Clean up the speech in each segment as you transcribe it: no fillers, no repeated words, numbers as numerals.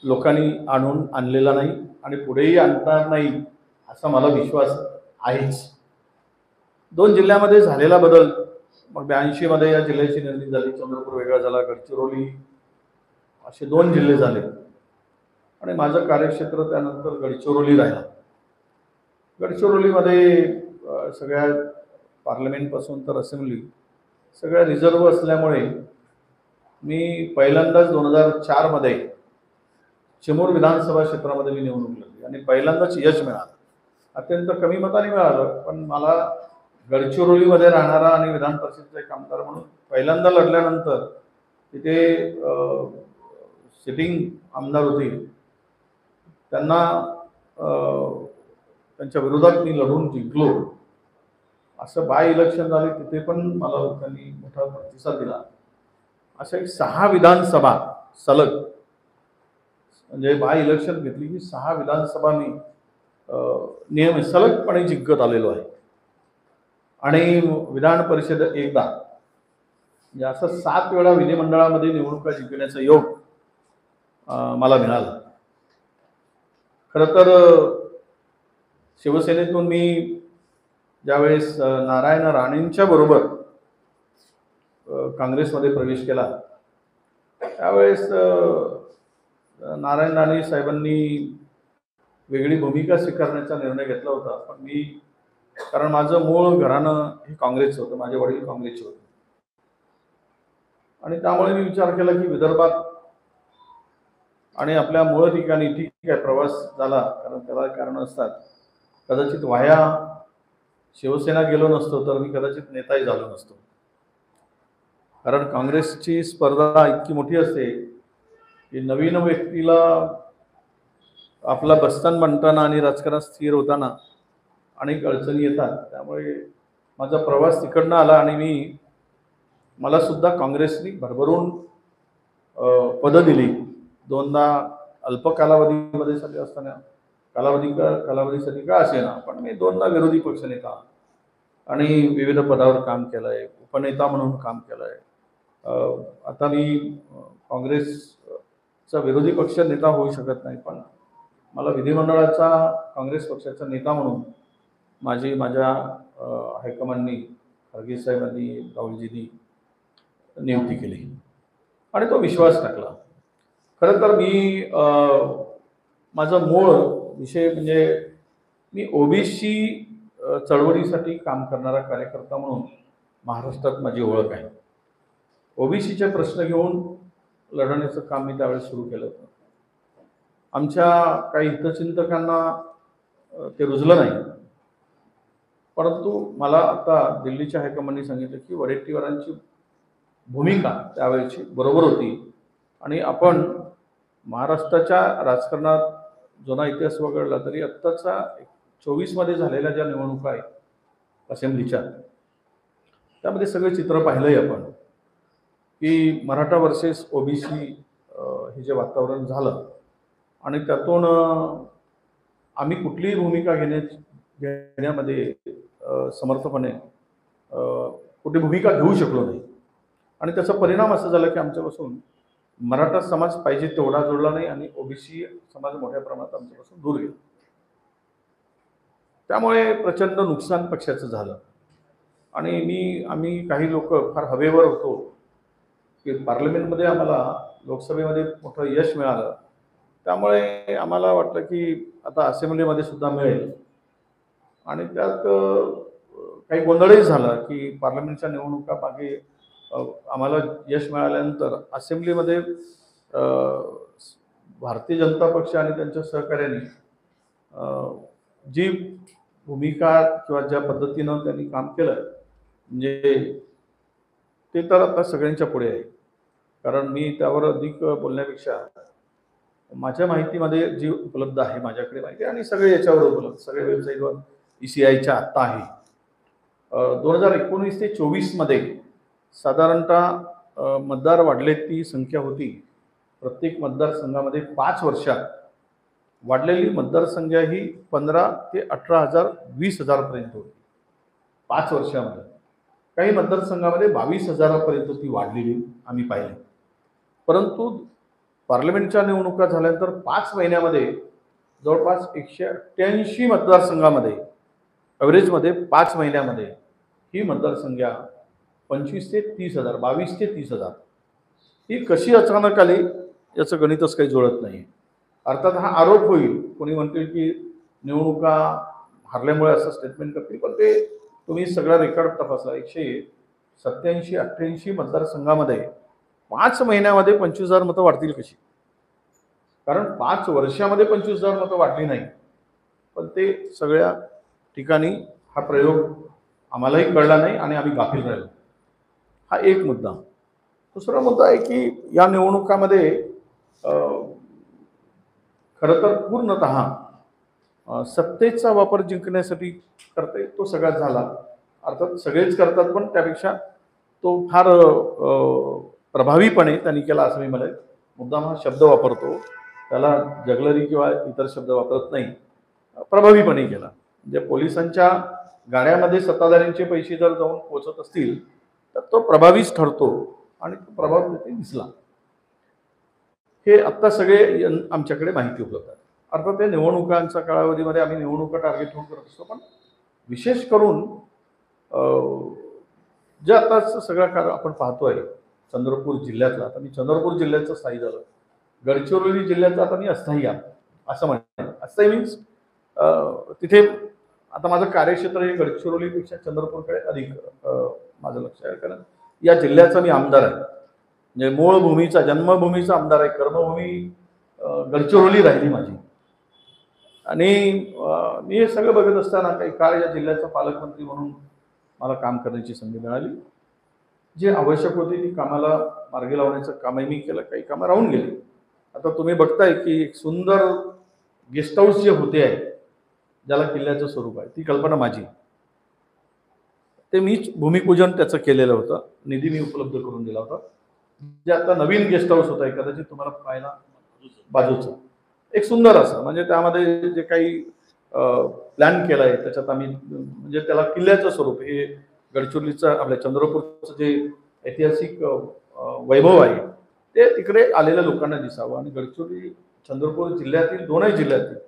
लोकांनी आणलेला नाही आणि पुढेही आणणार नाही असा मला विश्वास आहेच. 2 जिल्ह्यामध्ये झालेला बदल, मग 82 मध्ये या जिल्ह्याची निर्मिती झाली, चंद्रपूर वेगळा झाला, गडचिरोली असे 2 जिल्हे झाले आणि माझं कार्यक्षेत्र त्यानंतर गडचिरोली राहिला. गडचिरोलीमध्ये सगळ्या पार्लमेंटपासून तर असेंब्ली सगळ्या रिझर्व्ह असल्यामुळे मी पहिल्यांदाच 2004 मध्ये चिमूर विधानसभा क्षेत्रामध्ये मी निवडणूक लढली आणि पहिल्यांदाच यश मिळालं. अत्यंत कमी मताने मिळालं, पण मला गडचिरोलीमध्ये राहणारा आणि विधान परिषदेचा एक आमदार म्हणून पहिल्यांदा लढल्यानंतर तिथे सिटिंग आमदार होते त्यांना त्यांच्या विरोधात मी लढून जिंकलो. असं बाय इलेक्शन झाले, तिथे पण मला लोकांनी मोठा प्रतिसाद दिला. अशा एक 6 विधानसभा सलग, म्हणजे बाय इलेक्शन घेतली की 6 विधानसभा मी नियमित सलगपणे जिंकत आलेलो आहे आणि विधान परिषद एकदा, म्हणजे असं 7 वेळा विधिमंडळामध्ये निवडणुका जिंकण्याचा योग मला मिळाला. खरं तर शिवसेनेतून मी ज्यावेळेस नारायण राणेंच्या बरोबर काँग्रेसमध्ये प्रवेश केला त्यावेळेस नारायण राणे साहेबांनी वेगळी भूमिका स्वीकारण्याचा निर्णय घेतला होता. पण मी, कारण माझं मूळ घराणं हे काँग्रेसचं होतं, माझे वडील काँग्रेसचे होते आणि त्यामुळे मी विचार केला की विदर्भात आणि आपल्या मूळ ठिकाणी ठीक आहे प्रवास झाला, कारण त्याला कारण असतात. कदाचित वाया शिवसेना गेलो नसतो तर मी कदाचित नेताही झालो नसतो, कारण काँग्रेसची स्पर्धा इतकी मोठी असते की नवीन व्यक्तीला आपला बस्तान बनताना आणि राजकारणात स्थिर होताना अनेक अडचणी येतात. त्यामुळे माझा प्रवास तिकडनं आला आणि मला सुद्धा काँग्रेसने भरभरून पदं दिली. 2दा अल्प कालावधीमध्ये असताना कालावधीसाठी का असेना, पण मी 2दा विरोधी पक्षनेता आणि विविध पदावर काम केलंय, उपनेता म्हणून काम केलंय. आता मी काँग्रेसचा विरोधी पक्ष नेता होऊ शकत नाही, पण मला विधिमंडळाचा काँग्रेस पक्षाचा नेता म्हणून माझ्या हायकमांडनी, खरगे साहेबांनी, राहुलजींनी नियुक्ती केली आणि तो विश्वास टाकला. खरं तर मी माझा मूळ विषय म्हणजे मी ओबीसी चळवळीसाठी काम करणारा कार्यकर्ता म्हणून महाराष्ट्रात माझी ओळख आहे. ओबीसीचे प्रश्न घेऊन लढण्याचं काम मी त्यावेळेस सुरू केलं होतं. आमच्या काही हितचिंतकांना ते रुजलं नाही, परंतु मला आता दिल्लीच्या हायकमांडनी सांगितलं की वडेट्टीवारांची भूमिका त्यावेळेची बरोबर होती आणि आपण महाराष्ट्राच्या राजकारणात जुना इतिहास वगळला तरी आत्ताचा 24 मध्ये झालेल्या ज्या निवडणुका आहेत असेंब्लीच्या, त्यामध्ये सगळे चित्र पाहिलंय आपण की मराठा वर्सेस ओबीसी हे जे वातावरण झालं आणि त्यातून आम्ही कुठलीही भूमिका घेण्यामध्ये समर्थपणे कुठली भूमिका घेऊ शकलो नाही आणि त्याचा परिणाम असा झाला की आमच्यापासून मराठा समाज पाहिजे तेवढा जोडला नाही आणि ओबीसी समाज मोठ्या प्रमाणात आमच्यापासून दूर गेला. त्यामुळे प्रचंड नुकसान पक्षाचं झालं आणि आम्ही काही लोक फार हवेवर होतो की पार्लमेंटमध्ये आम्हाला लोकसभेमध्ये मोठं यश मिळालं, त्यामुळे आम्हाला वाटलं की आता असेंब्लीमध्ये सुद्धा मिळेल आणि त्यात काही गोंधळही झाला की पार्लमेंटच्या निवडणुका मागे आम्हाला यश मिळाल्यानंतर असेंब्लीमध्ये भारतीय जनता पक्ष आणि त्यांच्या सहकार्याने जी भूमिका किंवा ज्या पद्धतीनं त्यांनी काम केलं म्हणजे ते तर आता सगळ्यांच्या पुढे आहे. कारण मी त्यावर अधिक बोलण्यापेक्षा माझ्या माहितीमध्ये जी उपलब्ध आहे, माझ्याकडे माहिती आणि सगळे याच्यावर उपलब्ध, सगळ्या वेबसाईटवर ECIच्या आत्ता आहे. 2019 ते 24 मध्ये साधारणतः मतदार वाढले ती संख्या होती प्रत्येक मतदारसंघामध्ये 5 वर्षात वाढलेली मतदारसंख्या ही 15 ते 18,000 20,000 पर्यंत होती 5 वर्षामध्ये. काही मतदारसंघामध्ये 22,000 पर्यंत ती वाढलेली आम्ही पाहिली. परंतु पार्लमेंटच्या निवडणुका झाल्यानंतर 5 महिन्यामध्ये जवळपास 188 मतदारसंघामध्ये ॲव्हरेजमध्ये 5 महिन्यामध्ये ही मतदारसंख्या 25 ते 30,000, 22 ते 30,000 ही कशी अचानक आली याचं गणितच काही जुळत नाही. अर्थात हा आरोप होईल, कोणी म्हणतील की निवडणुका हरल्यामुळे असं स्टेटमेंट करतील, पण ते तुम्ही सगळा रेकॉर्ड तपासला 187-88 मतदारसंघामध्ये 5 महिन्यामध्ये 25,000 मतं वाढतील कशी? कारण 5 वर्षामध्ये 25,000 मतं वाढली नाही, पण ते सगळ्या ठिकाणी हा प्रयोग आम्हालाही कळला नाही आणि आम्ही गाफील राहिलो. हा एक मुद्दा. दुसरा मुद्दा आहे की या निवडणुकामध्ये खरं तर पूर्णतः सत्तेचा वापर जिंकण्यासाठी करते तो सगळ्यात झाला. अर्थात सगळेच करतात, पण त्यापेक्षा तो फार प्रभावीपणे त्यांनी केला असं मी म्हणेन. मुद्दाम हा शब्द वापरतो, त्याला जगलरी किंवा इतर शब्द वापरत नाही. प्रभावीपणे केला. म्हणजे पोलिसांच्या गाड्यामध्ये सत्ताधाऱ्यांचे पैसे जर जाऊन पोहोचत असतील तर तो प्रभावीच ठरतो आणि तो प्रभाव तिथे दिसला. हे आत्ता सगळे आमच्याकडे माहिती उपलब्ध आहे. अर्थात त्या निवडणुकांच्या कालावधीमध्ये आम्ही निवडणुका टार्गेट ठेवून करत असतो, पण विशेष करून जे आता सगळा कार्य आपण पाहतोय चंद्रपूर जिल्ह्यातला, आता मी चंद्रपूर जिल्ह्याचं स्थायी झालो, गडचिरोली जिल्ह्याचा आता मी अस्थायी आहे असं म्हणेन. अस्थायी मीन्स तिथे आता माझं कार्यक्षेत्र हे गडचिरोलीपेक्षा चंद्रपूरकडे अधिक माझं लक्ष आहे, कारण या जिल्ह्याचा मी आमदार आहे. म्हणजे मूळ भूमीचा, जन्मभूमीचा आमदार आहे. कर्मभूमी गडचिरोली राहिली माझी. आणि मी हे सगळं बघत असताना काही काळ या जिल्ह्याचा पालकमंत्री म्हणून मला काम करण्याची संधी मिळाली. जी आवश्यक होती ती कामाला मार्गी लावण्याचं कामही मी केलं, काही कामं राहून गेली. आता तुम्ही बघताय की एक सुंदर गेस्ट हाऊस जे होते आहे, ज्याला किल्ल्याचं स्वरूप आहे, ती कल्पना माझी. ते मीच भूमिपूजन त्याचं केलेलं होतं, निधी मी उपलब्ध करून दिला होता. जे आता नवीन गेस्ट हाऊस होत आहे, कदाचित तुम्हाला पाहायला बाजूचं एक सुंदर असं, म्हणजे त्यामध्ये जे काही प्लॅन केला आहे त्याच्यात आम्ही म्हणजे त्याला किल्ल्याचं स्वरूप, हे गडचिरोलीचं आपल्या चंद्रपूरचं जे ऐतिहासिक वैभव आहे ते तिकडे आलेल्या लोकांना दिसावं. आणि गडचिरोली चंद्रपूर जिल्ह्यातील दोनही जिल्ह्यातील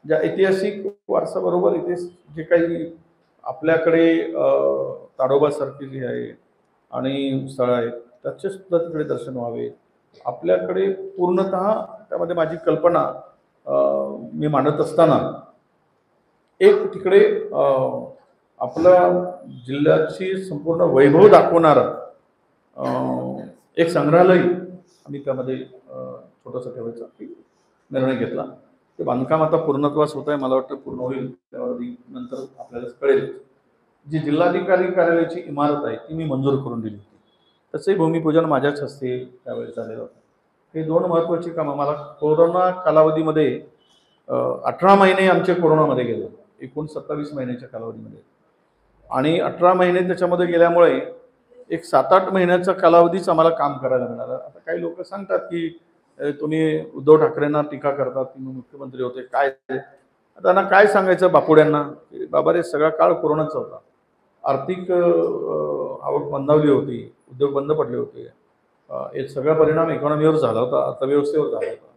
ज्या ऐतिहासिक वारसाबरोबर इथे जे काही आपल्याकडे ताडोबासारखी जी आहे आणि स्थळं आहेत त्याचे सुद्धा तिकडे दर्शन व्हावे. आपल्याकडे पूर्णतः त्यामध्ये माझी कल्पना मी मांडत असताना एक तिकडे आपल्या जिल्ह्याची संपूर्ण वैभव दाखवणारं एक संग्रहालय आम्ही त्यामध्ये छोटंसं ठेवायचा निर्णय घेतला. ते बांधकाम आता पूर्णत्वास होत आहे, मला वाटतं पूर्ण होईल त्यावरती नंतर आपल्याला कळेल. जी जिल्हाधिकारी कार्यालयाची इमारत आहे ती मी मंजूर करून दिली होती, त्याचंही भूमिपूजन माझ्याच हस्ते त्यावेळेस झालेलं होतं. हे दोन महत्त्वाची कामं मला कोरोना कालावधीमध्ये 18 महिने आमचे कोरोनामध्ये गेले, एकूण 27 महिन्याच्या कालावधीमध्ये. आणि 18 महिने त्याच्यामध्ये गेल्यामुळे एक 7-8 महिन्याचा कालावधीच आम्हाला काम करायला मिळालं. आता काही लोक सांगतात की तुम्ही उद्धव ठाकरेंना टीका करतात, तुम्ही मुख्यमंत्री होते, काय त्यांना काय सांगायचं बापुड्यांना? बाबा रे, सगळा काळ कोरोनाचा होता, आर्थिक आवक मंदावली होती, उद्योग बंद पडले होते, एक सगळा परिणाम इकॉनॉमीवर झाला होता, अर्थव्यवस्थेवर झाला होता.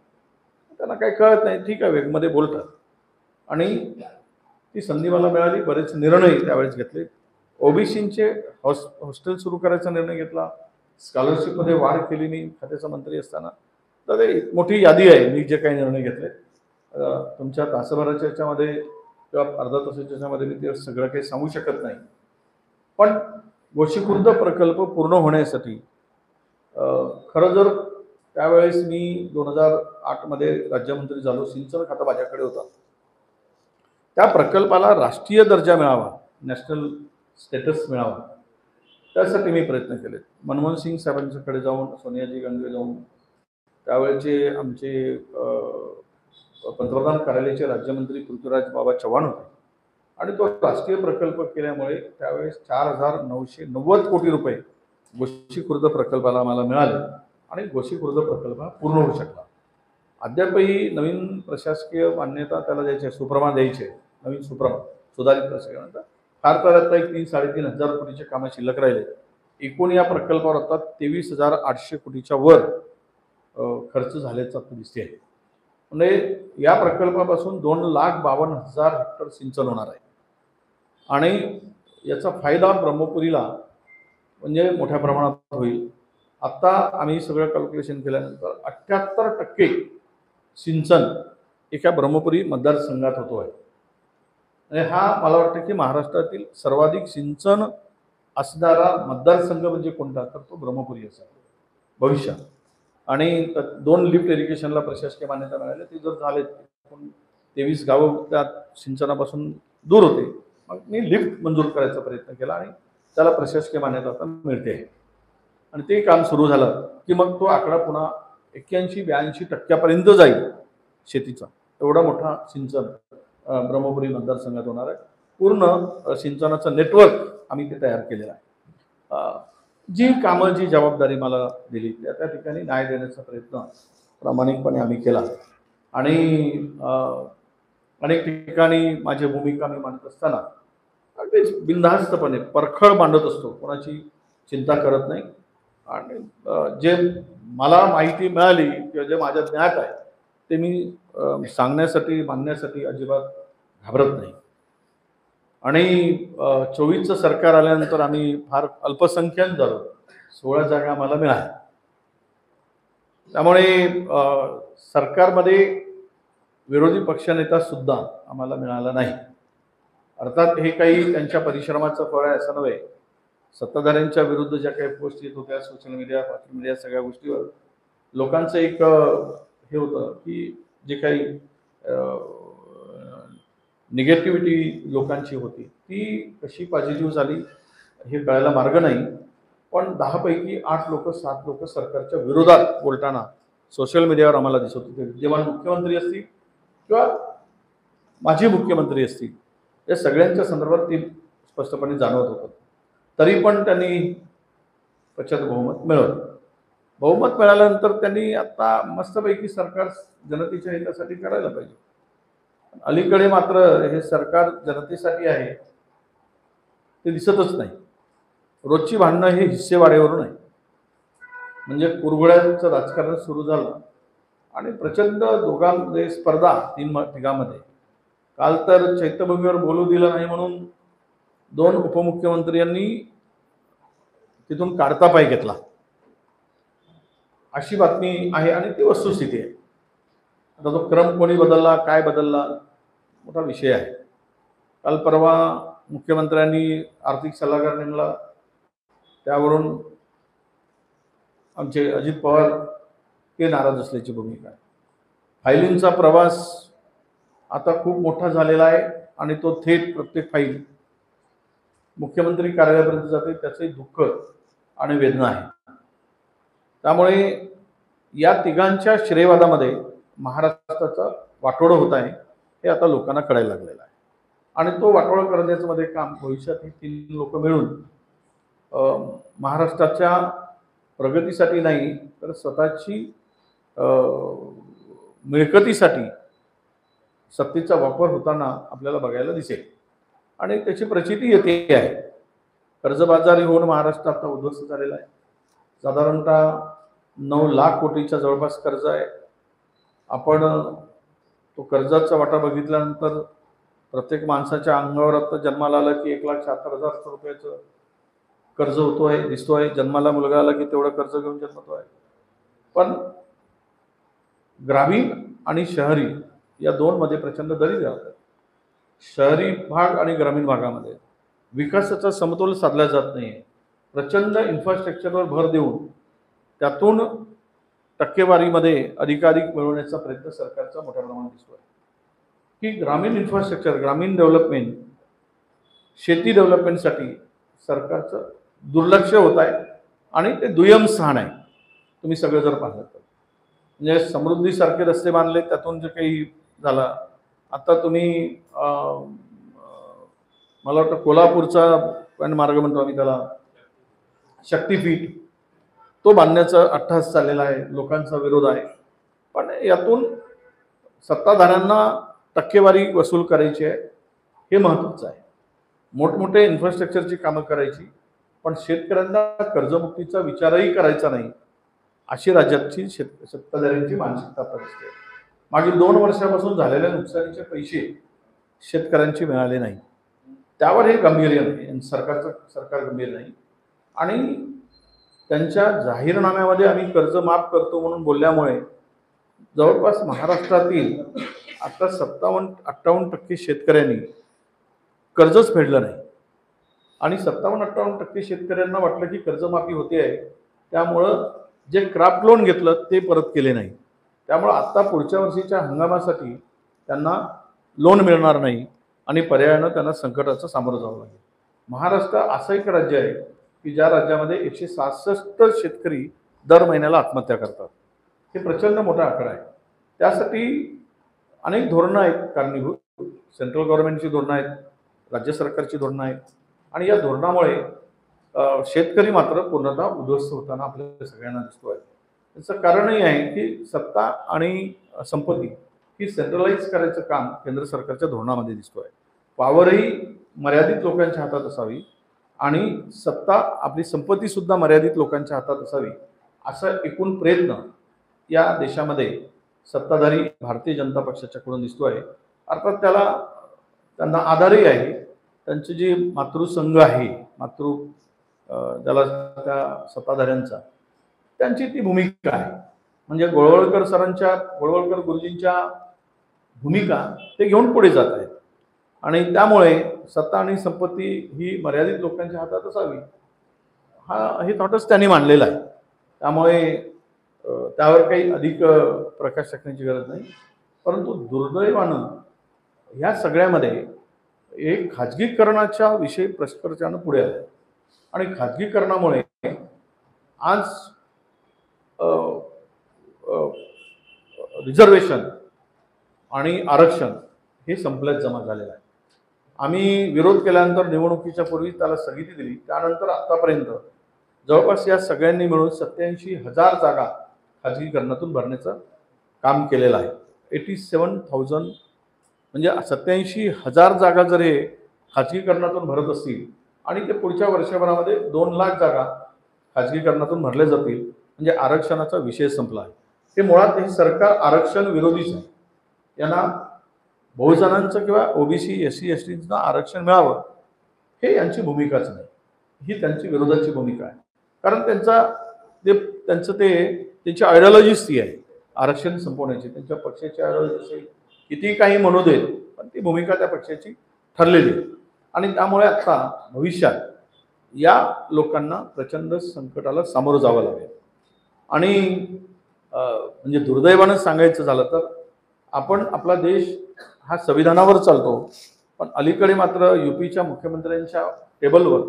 त्यांना काही कळत नाही, ठीक आहे वेगमध्ये बोलतात. आणि ती संधी मला मिळाली, बरेच निर्णय त्यावेळेस घेतले. ओबीसींचे हॉस्टेल सुरू करायचा निर्णय घेतला, स्कॉलरशिपमध्ये वाढ केली मी खात्याचा मंत्री असताना. तर एक मोठी यादी आहे मी जे काही निर्णय घेतले. तुमच्या तासभराच्या याच्यामध्ये किंवा अर्धा तासाच्या याच्यामध्ये मी ते सगळं काही सांगू शकत नाही. पण गोशीखुर्द प्रकल्प पूर्ण होण्यासाठी खरं जर त्यावेळेस मी 2008 मध्ये राज्यमंत्री झालो, सिंचन खाता माझ्याकडे होता, त्या प्रकल्पाला राष्ट्रीय दर्जा मिळावा, नॅशनल स्टेटस मिळावा, त्यासाठी मी प्रयत्न केले. मनमोहन सिंग साहेबांच्याकडे जाऊन, सोनियाजी गांधी जाऊन, त्यावेळेचे आमचे पंतप्रधान कार्यालयाचे राज्यमंत्री पृथ्वीराज बाबा चव्हाण होते. आणि तो राष्ट्रीय प्रकल्प केल्यामुळे त्यावेळेस 4,990 कोटी रुपये गोशीखुर्द प्रकल्पाला आम्हाला मिळाले आणि गोशीखुर्द प्रकल्प पूर्ण होऊ शकला. अद्यापही नवीन प्रशासकीय मान्यता त्याला द्यायची, सुप्रमा द्यायचे, नवीन सुप्रमा सुधारित प्रशासनाचा. फार तर आता एक 3-3.5 हजार कोटीचे कामं शिल्लक राहिले. एकूण या प्रकल्पावर आता 23,800 कोटीच्या वर खर्च झाल्याचं आता दिसते आहे. म्हणजे या प्रकल्पापासून 2,52,000 हेक्टर सिंचन होणार आहे आणि याचा फायदा ब्रह्मपुरीला म्हणजे मोठ्या प्रमाणात होईल. आता आम्ही सगळं कॅल्क्युलेशन केल्यानंतर 78% सिंचन एका ब्रह्मपुरी मतदारसंघात होतो आहे. आणि हा मला वाटतं की महाराष्ट्रातील सर्वाधिक सिंचन असणारा मतदारसंघ म्हणजे कोणता, तर तो ब्रह्मपुरी असेल भविष्यात. आणि 2 लिफ्ट इरिगेशनला प्रशासकीय मान्यता मिळाली. ते जर झाले 23 गावं त्या सिंचनापासून दूर होते, मग मी लिफ्ट मंजूर करायचा प्रयत्न केला आणि त्याला प्रशासकीय मान्यता आता मिळते. आणि ते काम सुरू झालं की मग तो आकडा पुन्हा 81-82% जाईल शेतीचा. एवढा मोठा सिंचन ब्रह्मपुरी मतदारसंघात होणार आहे. पूर्ण सिंचनाचं नेटवर्क आम्ही ते तयार केलेलं आहे. जी कामं, जी जबाबदारी मला दिली त्या ठिकाणी न्याय देण्याचा प्रयत्न प्रामाणिकपणे आम्ही केला. आणि अनेक ठिकाणी माझी भूमिका मी मांडत असताना अगदीच बिनधास्तपणे परखड मांडत असतो, कोणाची चिंता करत नाही. आणि जे मला माहिती मिळाली किंवा जे माझ्या ज्ञात आहे ते मी सांगण्यासाठी, मांडण्यासाठी अजिबात घाबरत नाही. आणि 24चं सरकार आल्यानंतर आम्ही फार अल्पसंख्याक झालो, 16 जागा आम्हाला मिळाल्या. त्यामुळे सरकारमध्ये विरोधी पक्षनेता सुद्धा आम्हाला मिळाला नाही. अर्थात हे काही त्यांच्या परिश्रमाचं फळ आहे असं नव्हे. सत्ताधाऱ्यांच्या विरुद्ध ज्या काही पोस्ट येत होत्या सोशल मीडिया, सोशल मीडिया सगळ्या गोष्टीवर लोकांचं एक हे होतं की जे काही निगेटिव्हिटी लोकांची होती ती कशी पॉझिटिव्ह झाली हे कळायला मार्ग नाही. पण 10 पैकी 8 लोक 7 लोक सरकारच्या विरोधात बोलताना सोशल मीडियावर आम्हाला दिसत होते. विद्यमान मुख्यमंत्री असतील किंवा माजी मुख्यमंत्री असतील, या सगळ्यांच्या संदर्भात ती स्पष्टपणे जाणवत होतं. तरी पण त्यांनी प्रचंड बहुमत मिळवलं. बहुमत मिळाल्यानंतर त्यांनी आता मस्तपैकी सरकार जनतेच्या हितासाठी करायला पाहिजे. अलीकडे मात्र हे सरकार जनतेसाठी आहे ते दिसतच नाही. रोजची भांडणं हे हिस्सेवाढीवरून आहे. म्हणजे कुरघोड्यांचं राजकारण सुरू झालं आणि प्रचंड दोघांमध्ये स्पर्धा तिघांमध्ये. काल तर चैत्यभूमीवर बोलू दिलं नाही म्हणून 2 उपमुख्यमंत्र्यांनी तिथून काढता पाय घेतला, अशी बातमी आहे आणि ती वस्तुस्थिती आहे. आता तो क्रम कोणी बदलला, काय बदलला, मोठा विषय आहे. काल परवा मुख्यमंत्र्यांनी आर्थिक सल्लागार नेमला, त्यावरून आमचे अजित पवार ते नाराज असल्याची भूमिका आहे. फायलींचा प्रवास आता खूप मोठा झालेला आहे आणि तो थेट प्रत्येक फाईल मुख्यमंत्री कार्यालयापर्यंत जाते, त्याचंही दुःख आणि वेदना आहे. त्यामुळे या तिघांच्या श्रेयवादामध्ये महाराष्ट्राचा वाटोळं होत आहे हे आता लोकांना कळायला लागलेलं आहे. आणि तो वाटोळं करण्याचं मध्ये काम भविष्यात ही 3 लोक मिळून महाराष्ट्राच्या प्रगतीसाठी नाही तर स्वतःची मिळकतीसाठी सत्तेचा वापर होताना आपल्याला बघायला दिसेल. आणि त्याची प्रचिती येते आहे. कर्जबाजारी होऊन महाराष्ट्र आता उद्ध्वस्त झालेला आहे. साधारणतः 9 लाख कोटीच्या जवळपास कर्ज आहे. आपण तो कर्जाचा वाटा बघितल्यानंतर प्रत्येक माणसाच्या अंगावर आता जन्माला आलं की 1,76,000 रुपयाचं कर्ज होतोय, दिसतोय. जन्माला मुलगा आला की तेवढं कर्ज घेऊन जन्मतोय. पण ग्रामीण आणि शहरी या 2 मध्ये प्रचंड दरी जातात. शहरी भाग आणि ग्रामीण भागामध्ये विकासाचा समतोल साधला जात नाही. प्रचंड इन्फ्रास्ट्रक्चरवर भर देऊन त्यातून टक्केवारीमध्ये अधिकाधिक मिळवण्याचा प्रयत्न सरकारचा मोठ्या प्रमाणात दिसतोय. की ग्रामीण इन्फ्रास्ट्रक्चर, ग्रामीण डेव्हलपमेंट, शेती डेव्हलपमेंटसाठी सरकारचं दुर्लक्ष होत आहे आणि ते दुय्यम स्थान आहे. तुम्ही सगळं जर पाहिलं तर म्हणजे समृद्धीसारखे रस्ते बांधले, त्यातून जे काही झालं. आता तुम्ही मला वाटतं कोल्हापूरचा मार्ग म्हणतो आम्ही त्याला, शक्तीपीठ, तो बांधण्याचा अट्टहास चाललेला आहे. लोकांचा विरोध आहे. पण यातून सत्ताधाऱ्यांना टक्केवारी वसूल करायची आहे हे महत्त्वाचं आहे. मोठमोठे इन्फ्रास्ट्रक्चरची कामं करायची, पण शेतकऱ्यांना कर्जमुक्तीचा विचारही करायचा नाही अशी राज्याची सत्ताधाऱ्यांची मानसिकता दिसते. मागील 2 वर्षापासून झालेल्या नुकसानीचे पैसे शेतकऱ्यांचे मिळाले नाही, त्यावर हे गांभीर्य नाही, सरकार गंभीर नाही. आणि त्यांच्या जाहीरनाम्यामध्ये आम्ही कर्ज माफ करतो म्हणून बोलल्यामुळे जवळपास महाराष्ट्रातील आता 57-58% शेतकऱ्यांनी कर्जच फेडलं नाही. आणि 57-58% शेतकऱ्यांना वाटलं की कर्जमाफी होते आहे, त्यामुळं जे क्राफ्ट लोन घेतलं ते परत केले नाही. त्यामुळं आत्ता पुढच्या वर्षीच्या हंगामासाठी त्यांना लोन मिळणार नाही आणि पर्यायानं त्यांना संकटाचं सामोरं जावं लागेल. महाराष्ट्र असं एक राज्य आहे की ज्या राज्यामध्ये 166 शेतकरी दर महिन्याला आत्महत्या करतात. हे प्रचंड मोठा आकडा आहे. त्यासाठी अनेक धोरणं आहेत कारणीभूत. सेंट्रल गव्हर्नमेंटची धोरणं आहेत, राज्य सरकारची धोरणं आहेत. आणि या धोरणामुळे शेतकरी मात्र पूर्णतः उद्ध्वस्त होताना आपल्याला सगळ्यांना दिसतो आहे. त्याचं कारणही आहे की सत्ता आणि संपत्ती ही सेंट्रलाइज करायचं काम केंद्र सरकारच्या धोरणामध्ये दिसतो आहे. पॉवरही मर्यादित लोकांच्या हातात असावी आणि सत्ता आपली संपत्तीसुद्धा मर्यादित लोकांच्या हातात असावी, असा एकूण प्रयत्न या देशामध्ये सत्ताधारी भारतीय जनता पक्षाच्याकडून दिसतो आहे. अर्थात त्यांना आधारही आहे. त्यांचे जे मातृसंघ आहे, ज्याला त्या सत्ताधाऱ्यांचा, त्यांची ती भूमिका आहे. म्हणजे गोळवळकर गुरुजींच्या भूमिका ते घेऊन पुढे जात आहेत. आणि त्यामुळे सत्ता आणि संपत्ती ही मर्यादित लोकांच्या हातात असावी हे थॉटच त्यांनी मांडलेलं आहे. त्यामुळे त्यावर काही अधिक प्रकाश टाकण्याची गरज नाही. परंतु दुर्दैवानं ह्या सगळ्यामध्ये एक खाजगीकरणाच्या विषयी प्रकर्षानं पुढे आले आणि खाजगीकरणामुळे आज रिझर्वेशन आणि आरक्षण हे संपल्यात जमा झालेलं आहे. आम्ही विरोध केल्यानंतर निवडणुकीच्या पूर्वी त्याला स्थगिती दिली. त्यानंतर आतापर्यंत जवळपास या सगळ्यांनी मिळून 87,000 जागा खाजगीकरणातून भरण्याचं काम केलेलं आहे. 87,000 म्हणजे 87,000 जागा जर हे खाजगीकरणातून भरत असतील आणि ते पुढच्या वर्षभरामध्ये 2 लाख जागा खाजगीकरणातून भरल्या जातील, म्हणजे आरक्षणाचा विषय संपला आहे. हे मुळात हे सरकार आरक्षण विरोधीच आहे. यांना बहुजनांचं किंवा ओबीसी SC STंना आरक्षण मिळावं हे यांची भूमिकाच नाही, ही त्यांची विरोधाची भूमिका आहे. कारण त्यांची आयडिओलॉजीच ती आहे आरक्षण संपवण्याची. त्यांच्या पक्षाची आयडिओलॉजी किती काही म्हणू देत, पण ती भूमिका त्या पक्षाची ठरलेली आहे. आणि त्यामुळे आता भविष्यात या लोकांना प्रचंड संकटाला सामोरं जावं लागेल. आणि म्हणजे दुर्दैवानं सांगायचं झालं तर आपला देश हा संविधानावर चालतो, पण अलीकडे मात्र UPच्या मुख्यमंत्र्यांच्या टेबलवर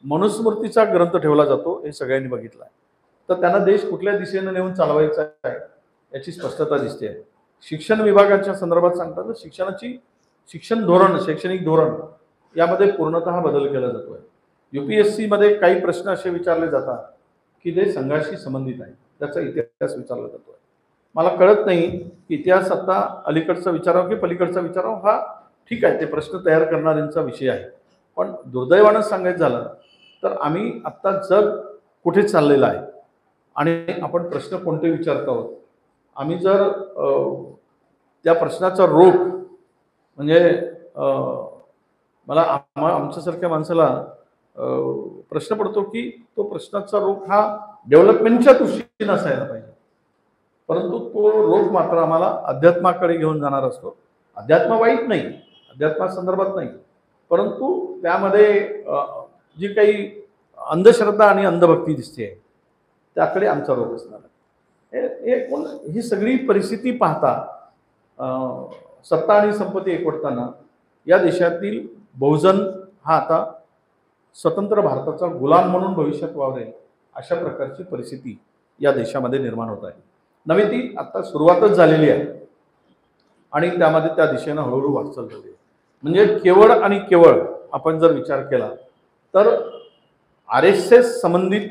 मनुस्मृतीचा ग्रंथ ठेवला जातो, हे सगळ्यांनी बघितलं आहे. तर त्यांना देश कुठल्या दिशेनं नेऊन चालवायचा आहे याची स्पष्टता दिसते आहे. शिक्षण विभागाच्या संदर्भात सांगतात तर शैक्षणिक धोरण यामध्ये पूर्णतः बदल केला जातो आहे. UPSCमध्ये काही प्रश्न असे विचारले जातात की ते संघाशी संबंधित आहे, त्याचा इतिहास विचारला जातो आहे. मला कळत नाही की इतिहास आता अलीकडचा विचारावं की पलीकडचा विचारावं, हा ठीक आहे, ते प्रश्न तयार करणाऱ्यांचा विषय आहे. पण दुर्दैवानं सांगायचं झालं तर आम्ही आत्ता जग कुठे चाललेलं आहे आणि आपण प्रश्न कोणते विचारत आहोत. आम्ही जर त्या प्रश्नाचा रोख म्हणजे आमच्यासारख्या माणसाला प्रश्न पडतो की तो प्रश्नाचा रोख हा डेव्हलपमेंटच्या दृष्टीने असायला पाहिजे, परंतु तो रोख मात्र आम्हाला अध्यात्माकडे घेऊन जाणार असतो. अध्यात्म वाईट नाही, अध्यात्मासंदर्भात नाही, परंतु त्यामध्ये जी काही अंधश्रद्धा आणि अंधभक्ती दिसते आहे त्याकडे आमचा रोख असणार आहे. ही सगळी परिस्थिती पाहता सत्ता आणि संपत्ती एकवटताना या देशातील बहुजन हा आता स्वतंत्र भारताचा गुलाम म्हणून भविष्यात वावरेल अशा प्रकारची परिस्थिती या देशामध्ये निर्माण होत आहे. नव्हे ती आता सुरुवातच झालेली आहे आणि त्यामध्ये त्या दिशेनं हळूहळू वाटचाल झाली आहे. म्हणजे केवळ आणि केवळ आपण जर विचार केला तर RSS संबंधित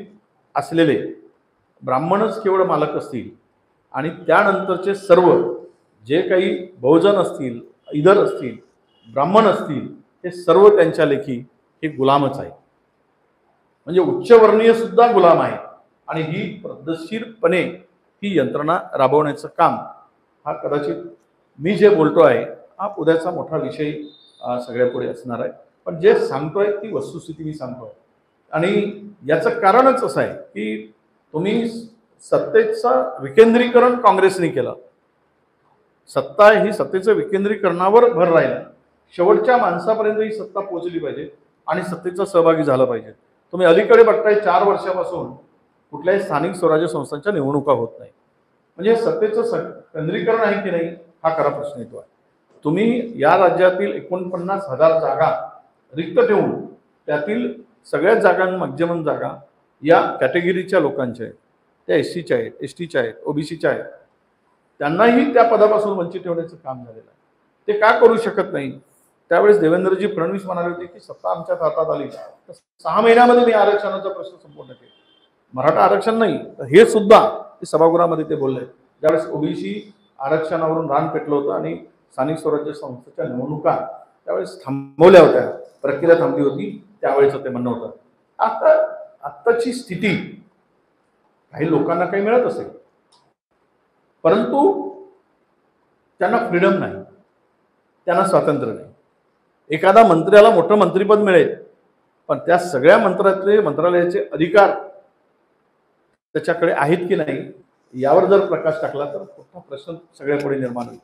असलेले ब्राह्मणच केवळ मालक असतील आणि त्यानंतरचे सर्व जे काही बहुजन असतील, इतर असतील, ब्राह्मण असतील, हे सर्व त्यांच्या लेखी हे गुलामच आहे. म्हणजे उच्चवर्णीय सुद्धा गुलाम आहे आणि ही पद्धतशीरपणे ही यंत्रणा राबवण्याचं काम हा कदाचित मी जे बोलतो आहे हा उद्याचा मोठा विषय सगळ्यापुढे असणार आहे. पण जे सांगतोय ती वस्तुस्थिती मी सांगतोय आणि याचं कारणच असं आहे की तुम्ही सत्तेचं विकेंद्रीकरण काँग्रेसने केलं. सत्ता ही सत्तेचं विकेंद्रीकरणावर भर राहिला. शेवटच्या माणसापर्यंत ही सत्ता पोहोचली पाहिजे आणि सत्तेचा सहभागी झाला पाहिजे. तुम्ही अलीकडे बघताय 4 वर्षापासून कुठल्याही स्थानिक स्वराज्य संस्थांच्या निवडणुका होत नाही. म्हणजे सत्तेचं केंद्रीकरण आहे की नाही हा खरा प्रश्न येतो आहे. तुम्ही या राज्यातील 49,000 जागा रिक्त ठेवून त्यातील सगळ्याच जागा मध्यम जागा या कॅटेगरीच्या लोकांच्या आहेत. त्या एससीच्या आहेत, एसटीच्या आहेत, ओबीसीच्या आहेत. त्यांनाही त्या पदापासून वंचित ठेवण्याचं काम झालेलं आहे. ते का करू शकत नाही? त्यावेळेस देवेंद्रजी फडणवीस म्हणाले होते की सत्ता आमच्या हातात आली तर 6 महिन्यामध्ये मी आरक्षणाचा प्रश्न संपूर्ण केला. मराठा आरक्षण नाही हे सुद्धा ते सभागृहामध्ये ते बोलले. ज्यावेळेस ओबीसी आरक्षणावरून रान पेटलं होतं आणि स्थानिक स्वराज्य संस्थेच्या निवडणुका त्यावेळेस थांबवल्या होत्या, प्रक्रिया थांबली होती, त्यावेळेचं ते म्हणणं होतं. आत्ताची स्थिती काही लोकांना काही मिळत असेल परंतु त्यांना फ्रीडम नाही, त्यांना स्वातंत्र्य नाही. एखादा मंत्र्याला मोठं मंत्रिपद मिळेल पण त्या सगळ्या मंत्रालयाचे अधिकार त्याच्याकडे आहेत की नाही यावर जर प्रकाश टाकला तर मोठा प्रश्न सगळ्यापुढे निर्माण होईल.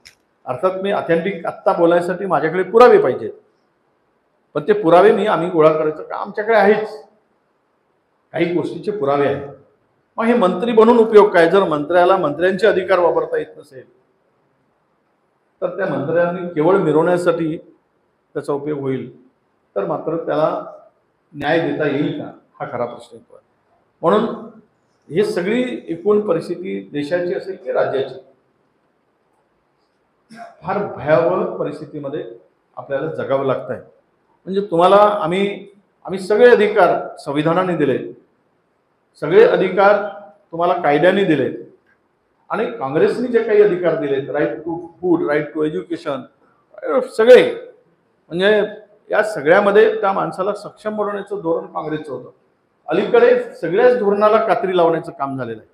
अर्थात मी ऑथेंटिक आत्ता बोलायसाठी माझ्याकडे पुरावे पाहिजेत, पण ते पुरावे आम्ही गोळा करायचं का आमच्याकडे आहेच. काही गोष्टीचे पुरावे आहेत. मग हे मंत्री बनून उपयोग काय? जर मंत्र्याला मंत्र्यांचे अधिकार वापरता येत नसेल तर त्या मंत्र्यांनी केवळ मिरवण्यासाठी त्याचा उपयोग होईल तर मात्र त्याला न्याय देता येईल का हा खरा प्रश्न येतो. म्हणून ही सगळी एकूण परिस्थिती देशाची असेल की राज्याची फार भयावह परिस्थितीमध्ये आपल्याला जगावं लागत आहे. म्हणजे तुम्हाला आम्ही सगळे अधिकार संविधानाने दिले, सगळे अधिकार तुम्हाला कायद्याने दिले आणि काँग्रेसने जे काही अधिकार दिलेत, right to food, right to education, सगळे म्हणजे या सगळ्यामध्ये त्या माणसाला सक्षम बनवण्याचं धोरण काँग्रेसचं होतं. अलीकडे सगळ्याच धोरणाला कात्री लावण्याचं काम झालेलं आहे.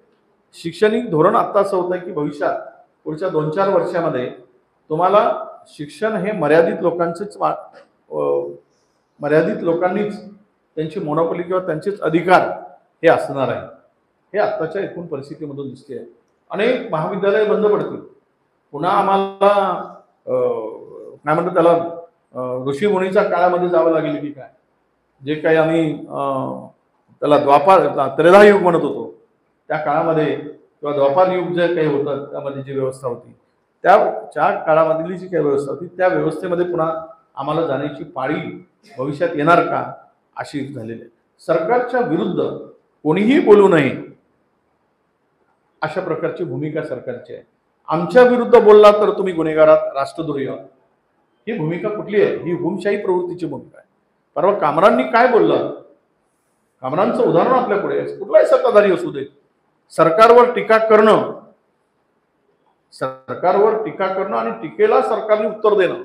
शैक्षणिक धोरण आता असं होतं की भविष्यात पुढच्या 2-4 वर्षामध्ये तुम्हाला शिक्षण हे मर्यादित लोकांनीच त्यांची मोनोपॉली किंवा त्यांचेच अधिकार हे असणार आहे. हे आत्ताच्या एकूण परिस्थितीमधून दिसते आहे. अनेक महाविद्यालय बंद पडतील. पुन्हा आम्हाला काय म्हणतात त्याला ऋषीमुनीच्या काळामध्ये जावं लागेल की काय? जे काही आम्ही त्याला त्रेधा युग म्हणत होतो त्या काळामध्ये किंवा द्वापार युग जे काही होतं त्यामध्ये जी व्यवस्था होती त्या काळामधली जी काही व्यवस्था होती त्या व्यवस्थेमध्ये पुन्हा आम्हाला जाण्याची पाळी भविष्यात येणार का अशी झालेली आहे. सरकारच्या विरुद्ध कोणीही बोलू नये अशा प्रकारची भूमिका सरकारची आहे. आमच्या विरुद्ध बोलला तर तुम्ही गुन्हेगारात, राष्ट्रद्रोही आहात. ही भूमिका कुठली आहे? ही हुकुमशाही प्रवृत्तीची भूमिका आहे. परवा कामरांनी काय बोललं? कामरांचं उदाहरण आपल्यापुढे आहे. कुठलाही सत्ताधारी असू दे, सरकारवर टीका करणं आणि टीकेला सरकारने उत्तर देणं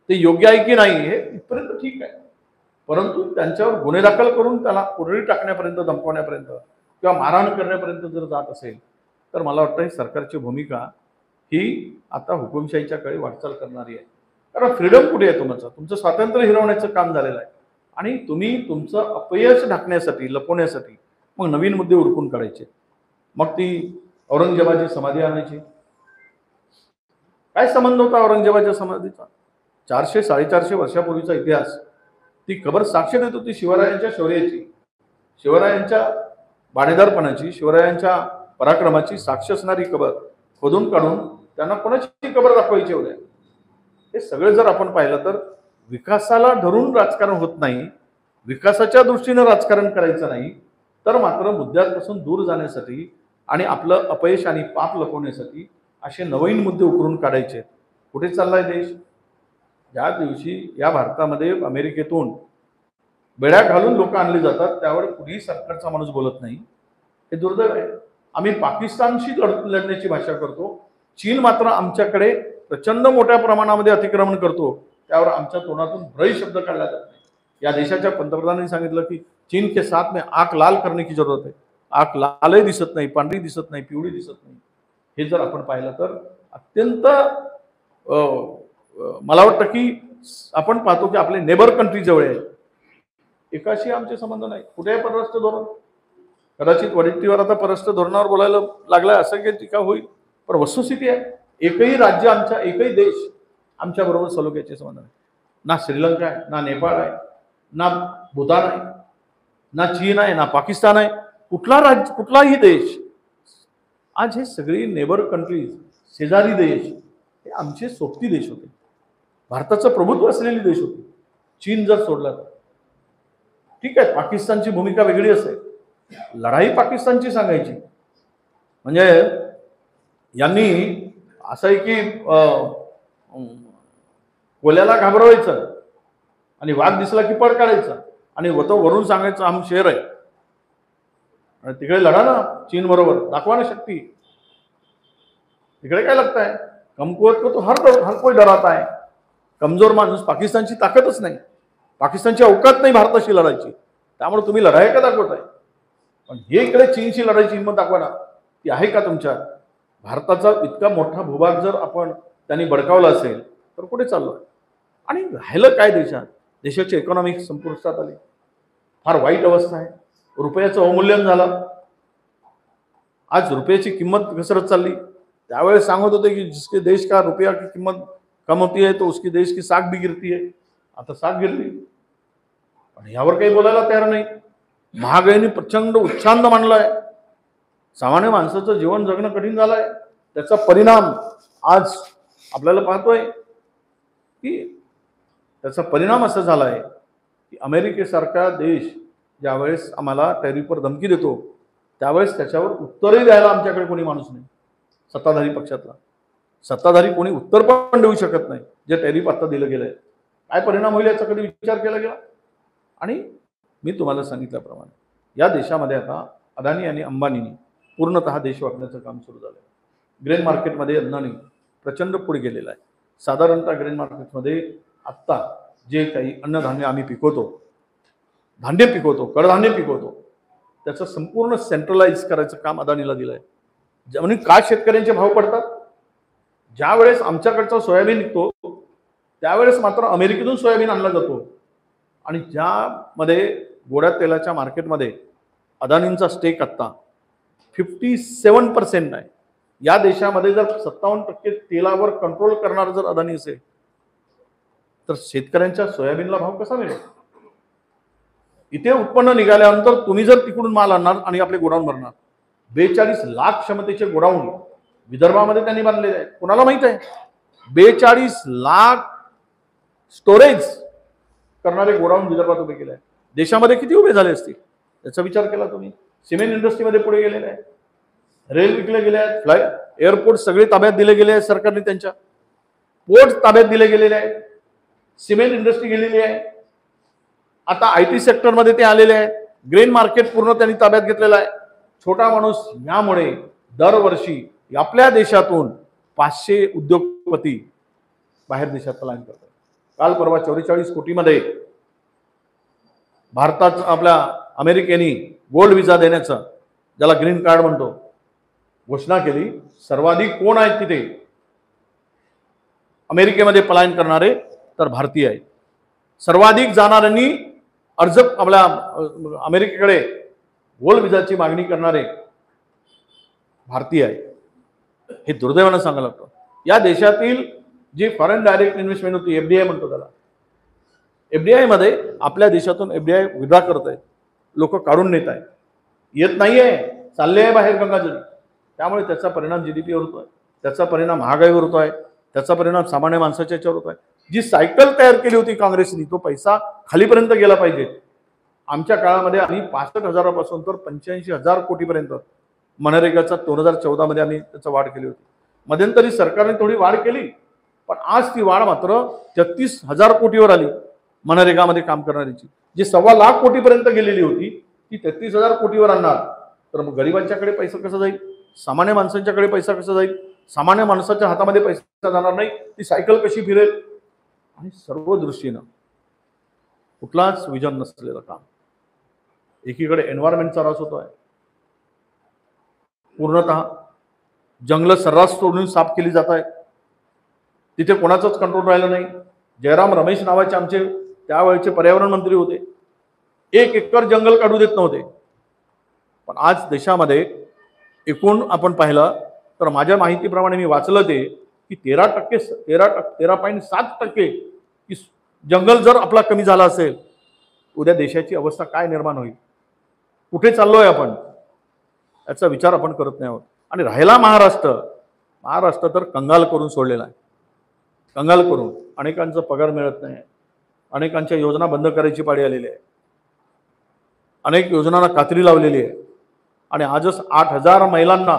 ते योग्य आहे की नाही हे इथपर्यंत ठीक आहे. परंतु त्यांच्यावर गुन्हे दाखल करून त्याला कोठडी टाकण्यापर्यंत, धमकवण्यापर्यंत किंवा मारहाण करण्यापर्यंत जर जात असेल तर मला वाटतं ही सरकारची भूमिका ही आता हुकुमशाहीच्या कडे वाटचाल करणारी आहे. कारण फ्रीडम कुठे आहे? तुमचं स्वातंत्र्य हिरवण्याचं काम झालेलं आहे आणि तुम्ही तुमचं अपयश ढाकण्यासाठी, लपवण्यासाठी मग नवीन मुद्दे उरकून काढायचे. मग ती औरंगजेबाची समाधी आणायची. काय संबंध होता औरंगजेबाच्या समाधीचा? 400-450 वर्षापूर्वीचा इतिहास. ती कबर साक्ष देत होती शिवरायांच्या शौर्याची, शिवरायांच्या बाणेदारपणाची, शिवरायांच्या पराक्रमाची साक्ष असणारी कबर खोदून काढून त्यांना कोणाची कबर दाखवायची होत्या? हे सगळं जर आपण पाहिलं तर विकासाला धरून राजकारण होत नाही, विकासाच्या दृष्टीने राजकारण करायचं नाही तर मात्र मुद्द्यापासून दूर जाण्यासाठी आणि आपलं अपयश आणि पाप लपवण्यासाठी असे नवीन मुद्दे उकरून काढायचे. कुठे चाललाय देश? ज्या दिवशी या भारतामध्ये अमेरिकेतून बेड्या घालून लोक आणली जातात त्यावर कुठेही सरकारचा माणूस बोलत नाही. हे दुर्दैव आहे. आम्ही पाकिस्तानशी लढण्याची भाषा करतो, चीन मात्र आमच्याकडे प्रचंड मोठ्या प्रमाणामध्ये अतिक्रमण करतो, त्यावर आमच्या तोंडातून ब्रही शब्द काढला जात नाही. या देशाच्या पंतप्रधानांनी सांगितलं की चीन के साथ में आंख लाल करने की जरूरत है. आग लालही दिसत नाही, पांढरी दिसत नाही, पिवळी दिसत नाही. हे जर आपण पाहिलं तर अत्यंत मला वाटतं की आपण पाहतो की आपले नेबर कंट्री जवळ आहे, एकाशी आमचे संबंध नाही. कुठेही परराष्ट्र धोरण, कदाचित वडिट्टीवर आता परराष्ट्र धोरणावर बोलायला लागलाय असं काही टीका होईल, पण वस्तुस्थिती आहे एकही राज्य आमच्या, एकही देश आमच्या बरोबर सलोख्याचे संबंध नाही. ना श्रीलंका आहे, ना नेपाळ आहे, ना भूतान आहे, ना चीन आहे, ना पाकिस्तान आहे. कुठला राज्य, कुठलाही देश, आज हे सगळी नेबर कंट्रीज, शेजारी देश, हे आमचे सोबती देश होते, भारताचं प्रभुत्व असलेले देश होते. चीन जर सोडला तर ठीक आहे, पाकिस्तानची भूमिका वेगळी असेल, लढाई पाकिस्तानची सांगायची. म्हणजे यांनी असं आहे की कोल्याला घाबरवायचं आणि वाघ दिसला की पळ काढायचं आणि वरून सांगायचं आम शेर आहे. आणि तिकडे लढा ना चीन बरोबर, दाखवा ना शक्ती. तिकडे काय लगताय, कमकुवत को तो हर कोई डराता है. कमजोर माणूस, पाकिस्तानची ताकदच नाही, पाकिस्तानची अवकात नाही भारताशी लढायची, त्यामुळे तुम्ही लढाई का दाखवताय. पण हे इकडे चीनशी लढायची हिंमत दाखवा ना, ती आहे का तुमच्या. भारताचा इतका मोठा भूभाग जर आपण त्यांनी बडकावला असेल तर कुठे चाललो. आणि राहिलं काय देशात, देशाची इकॉनॉमिक संपुष्टात आली, फार वाईट अवस्था आहे. रुपयाचं अवमूल्यन झालं, आज रुपयाची किंमत घसरत चालली. त्यावेळेस सांगत होते की जिसके देश का रुपया की किंमत कम होती है तो उसकी देश की साख भी गिरती है. आता साख गिरली, पण यावर काही बोलायला तयार नाही. महागाईने प्रचंड उच्छांद मांडलाय, सामान्य माणसाचं जीवन जगणं कठीण झालंय. त्याचा परिणाम आज आपल्याला पाहतोय की त्याचा परिणाम असा झाला आहे की अमेरिकेसारखा देश ज्यावेळेस आम्हाला टॅरिफवर धमकी देतो त्यावेळेस त्याच्यावर उत्तरही द्यायला आमच्याकडे कोणी माणूस नाही. सत्ताधारी पक्षातला सत्ताधारी कोणी उत्तर पण देऊ शकत नाही जे टॅरिफ आता दिलं गेलंय. काय परिणाम होईल याचा कधी विचार केला गेला. आणि मी तुम्हाला सांगितल्याप्रमाणे या देशामध्ये आता अदानी आणि अंबानींनी पूर्णतः देश वाकण्याचं काम सुरू झालं आहे. ग्रेन मार्केटमध्ये अदानी प्रचंड पुढे गेलेला आहे. साधारणतः ग्रेन मार्केटमध्ये आत्ता जे काही अन्नधान्य आम्ही पिकवतो, धान्य पिकवतो, कडधान्य पिकवतो, त्याचं संपूर्ण सेंट्रलाइज करायचं काम अदानीला दिलं आहे. म्हणजे का शेतकऱ्यांचे भाव पडतात. ज्या वेळेस आमच्याकडचा सोयाबीन निघतो त्यावेळेस मात्र अमेरिकेतून सोयाबीन आणला जातो. आणि ज्यामध्ये गोड्या तेलाच्या मार्केटमध्ये अदानींचा स्टेक आत्ता 57% आहे. या देशामध्ये जर 57% तेलावर कंट्रोल करणार जर अदानी असेल तर शेतकऱ्यांच्या सोयाबीनला भाव कसा मिळेल. इथे उत्पन्न निघाल्यानंतर तुम्ही जर तिकडून माल आणणार आणि आपले गोडाऊन भरणार, 42 लाख क्षमतेचे गोडाऊन विदर्भामध्ये त्यांनी बांधलेले आहेत. कोणाला माहित आहे 42 लाख स्टोरेज करणारे गोडाऊन विदर्भात उभे केले आहे. देशामध्ये किती उभे झाले असतील याचा विचार केला तुम्ही. सिमेंट इंडस्ट्रीमध्ये पुढे गेलेले आहे, रेल विकले गेले आहेत, एअरपोर्ट सगळे ताब्यात दिले गेले आहेत सरकारने, त्यांच्या पोर्ट ताब्यात दिले गेलेले आहेत, सिमेंट इंडस्ट्री गेलेली आहे. आता IT सेक्टरमध्ये ते आलेले आहेत. ग्रेन मार्केट पूर्ण त्यांनी ताब्यात घेतलेला आहे. छोटा माणूस यामुळे दरवर्षी आपल्या देशातून 500 उद्योगपती बाहेर देशात पलायन करतात. काल परवा 44 कोटीमध्ये भारतात आपल्या अमेरिकेने गोल्ड विजा देण्याचं, ज्याला ग्रीन कार्ड म्हणतो, घोषणा केली. सर्वाधिक कोण आहेत तिथे अमेरिकेमध्ये पलायन करणारे तर भारतीय आहेत. सर्वाधिक जाणाऱ्यांनी अर्ज आपल्या अमेरिकेकडे गोल्ड विजाची मागणी करणारे भारतीय आहे. हे दुर्दैवानं सांगायला लागतं. या देशातील जी फॉरेन डायरेक्ट इन्व्हेस्टमेंट होती, FDI म्हणतो त्याला, FDI मध्ये आपल्या देशातून FDI विड्रॉ करत आहेत, लोक काढून नेत आहेत, येत नाहीये, चालले आहे बाहेर गंगाजळी. त्यामुळे त्याचा परिणाम GDP वर होतोय, त्याचा परिणाम महागाईवर होतोय, त्याचा परिणाम सामान्य माणसाच्या याच्यावर होतोय. जी सायकल तयार केली होती काँग्रेसनी, तो पैसा खालीपर्यंत गेला पाहिजे. आमच्या काळामध्ये आम्ही 65,000 पासून तर 85,000 कोटीपर्यंत मनरेगाचा 2014 मध्ये आम्ही त्याचा वाढ केली होती. मध्यंतरी सरकारने थोडी वाढ केली, पण आज ती वाढ मात्र 33,000 कोटीवर आली. मनरेगामध्ये काम करणाऱ्यांची जी 1.25 लाख कोटीपर्यंत गेलेली होती ती 33,000 कोटीवर आणणार तर मग गरिबांच्याकडे पैसा कसा जाईल, सामान्य माणसांच्याकडे पैसा कसा जाईल, सामान्य माणसाच्या हातामध्ये पैसा जाणार नाही, ती सायकल कशी फिरेल. आणि सर्व दृष्टीनं कुठलाच विजन नसलेलं काम. एकीकडे एन्व्हायरमेंटचा त्रास होतोय, पूर्णतः जंगल सर्रास तोडून साफ केली जात आहेत. तिथे कोणाचंच कंट्रोल राहिलं नाही. जयराम रमेश नावाचे आमचे त्यावेळेचे पर्यावरण मंत्री होते. 1 एकर जंगल काढू देत नव्हते. पण आज देशामध्ये एकूण आपण पाहिलं तर माझ्या माहितीप्रमाणे मी वाचलं ते की 13.7% की जंगल जर आपला कमी झाला असेल, उद्या देशाची अवस्था काय निर्माण होईल, कुठे चाललोय आपण, याचा विचार आपण करत नाही आहोत. आणि राहिला महाराष्ट्र तर कंगाल करून सोडलेला आहे. कंगाल करून अनेकांचा पगार मिळत नाही, अनेकांच्या योजना बंद करायची पाळी आलेली आहे, अनेक योजनांना कात्री लावलेली आहे. आणि आजच 8,000 महिलांना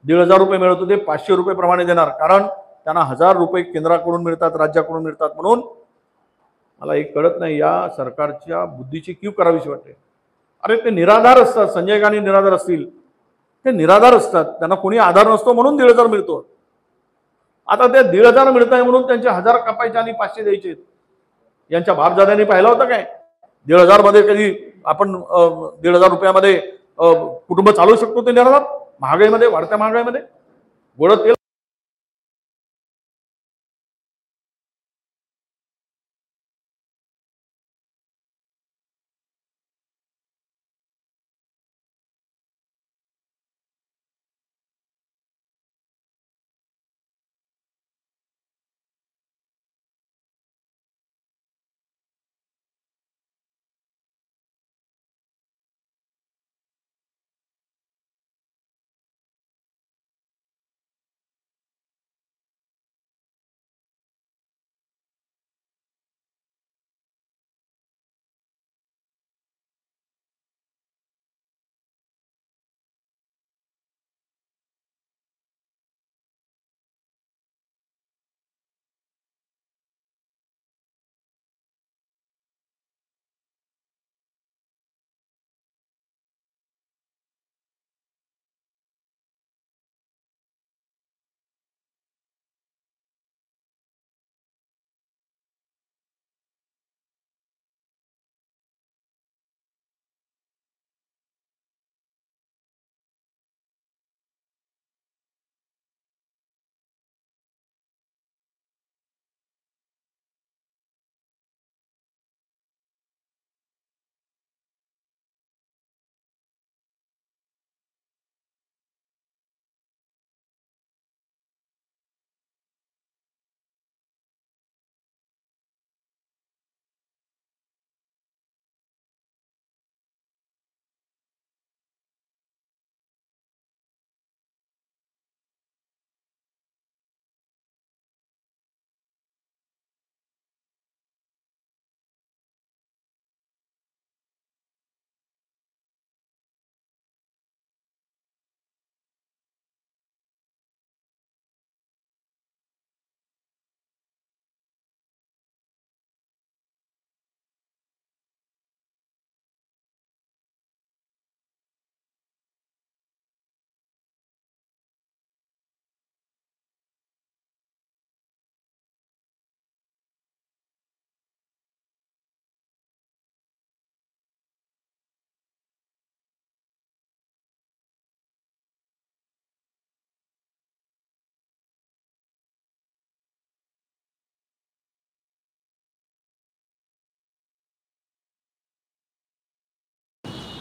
1,500 रुपये मिळत होते, 500 रुपये प्रमाणे देणार, कारण त्यांना 1,000 रुपये केंद्राकडून मिळतात, राज्याकडून मिळतात. म्हणून मला एक कळत नाही या सरकारच्या बुद्धीची कीव करावीशी वाटते. अरे ते निराधार असतात, संजय गांधी निराधार असतील, ते निराधार असतात, त्यांना कोणी आधार नसतो म्हणून 1,500 मिळतो. आता ते 1,500 मिळत आहे म्हणून त्यांचे 1,000 कापायचे आणि 500 द्यायचे. यांच्या बापदाद्यांनी पाहिलं होतं काय 1,500 मध्ये कधी आपण 1,500 रुपयामध्ये कुटुंब चालवू शकतो? ते निराधार महागाईमध्ये, वाढत्या महागाईमध्ये गोड तेल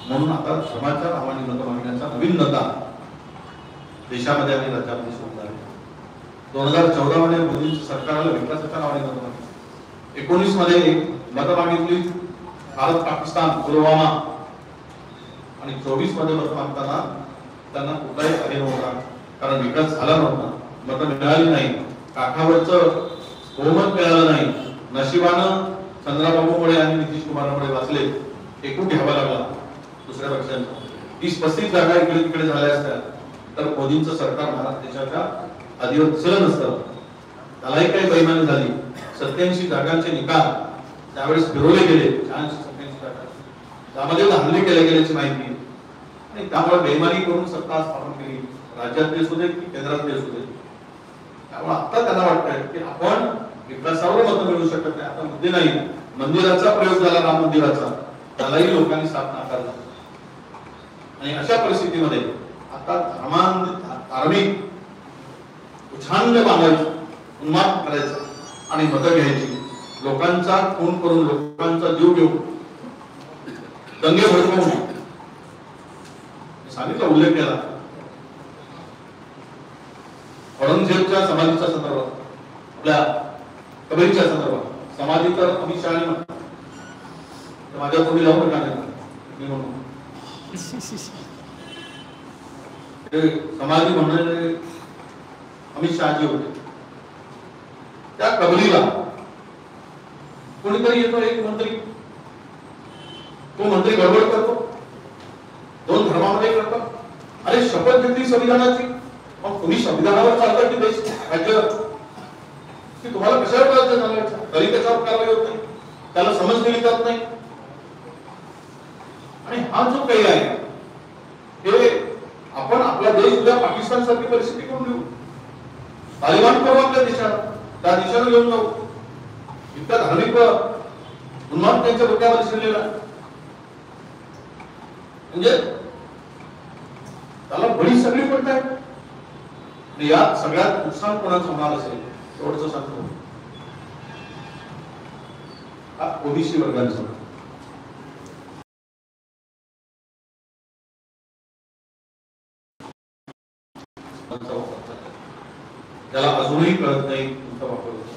म्हणून आता समाजच्या नावाने मत मागण्याचा नवीन नका देशामध्ये आणि राज्यामध्ये सुरू झाले. 2014 मध्ये मोदी सरकारला विकासाच्या नावाने मत मागितली. 19 मध्ये मत मागितली भारत पाकिस्तान पुलवामा, आणि 24 मध्ये मत मागताना त्यांना कुठलाही कार्य नव्हता, कारण विकास झाला नव्हता, मत मिळाली नाही, काठावरचं बहुमत मिळालं नाही. नशिबानं चंद्राबाबूमुळे आणि नितीश कुमारमुळे वाचले. एकूण घ्यावा लागला दुसऱ्या पक्षांना. 30-35 जागा इकडे तिकडे झाल्या असत्या तर मोदींचं सरकार महाराष्ट्र देशाच्या आधीवर दिसलं नसतं. त्यालाही काही बैमानी झाली. 87 जागांचे निकाल त्यावेळेस फिरवले गेले. 87 जागा त्यामध्ये हल्ले केले गेल्याची माहिती, आणि त्यामुळे बैमानी करून सत्ता स्थापन केली, राज्यातले असू दे की केंद्रातले असू दे. त्यामुळे आता त्यांना वाटतंय की आपण विकासावर मत मिळू शकत नाही. आता मुद्दे नाही. मंदिराचा प्रयोग झाला, राम मंदिराचा, त्यालाही लोकांनी साथ नाकारला. आणि अशा परिस्थितीमध्ये आता धार्मिक उच्छांड बांधायचं, उन्माद करायचं आणि मतं घ्यायची, लोकांचा खून करून लोकांचा जीव घेऊन दंगे भडकवून सांगितलं, उल्लेख केला औरंगजेबच्या समाधीच्या संदर्भात, आपल्या कबरीच्या संदर्भात. समाधी तर अमित शहानी म्हणतात, माझ्या तोंडी लावून मी म्हणून समाधी म्हणणारे अमित शहाजी होते. त्या कबरीला कोणीतरी येतो, एक मंत्री, तो मंत्री गडबड करतो, दोन धर्मामध्ये करतो. अरे शपथ घेतली संविधानाची, मग तुम्ही संविधानावर चालता की देश राज्य की तुम्हाला कशावर राज्य चालवायचं, तरी त्याच्यावर कारवाई होत नाही, त्याला समज दिली जात नाही. आणि हा जो काही आहे हे आपण आपला देश उद्या पाकिस्तान सारखी परिस्थिती करून देऊ, तालिबान करू आपल्या देशात, त्या दिशेने घेऊन जाऊ. इतका धार्मिक उन्माद त्यांच्या डोक्यावर शिरलेला, म्हणजे त्याला बळी सगळी पडताय. यात सगळ्यात नुकसान कोणाचं होणार असेल एवढंच सांगतो, ओबीसी वर्गाचं. त्याला अजूनही कळत नाही तुमचा वापर होतो.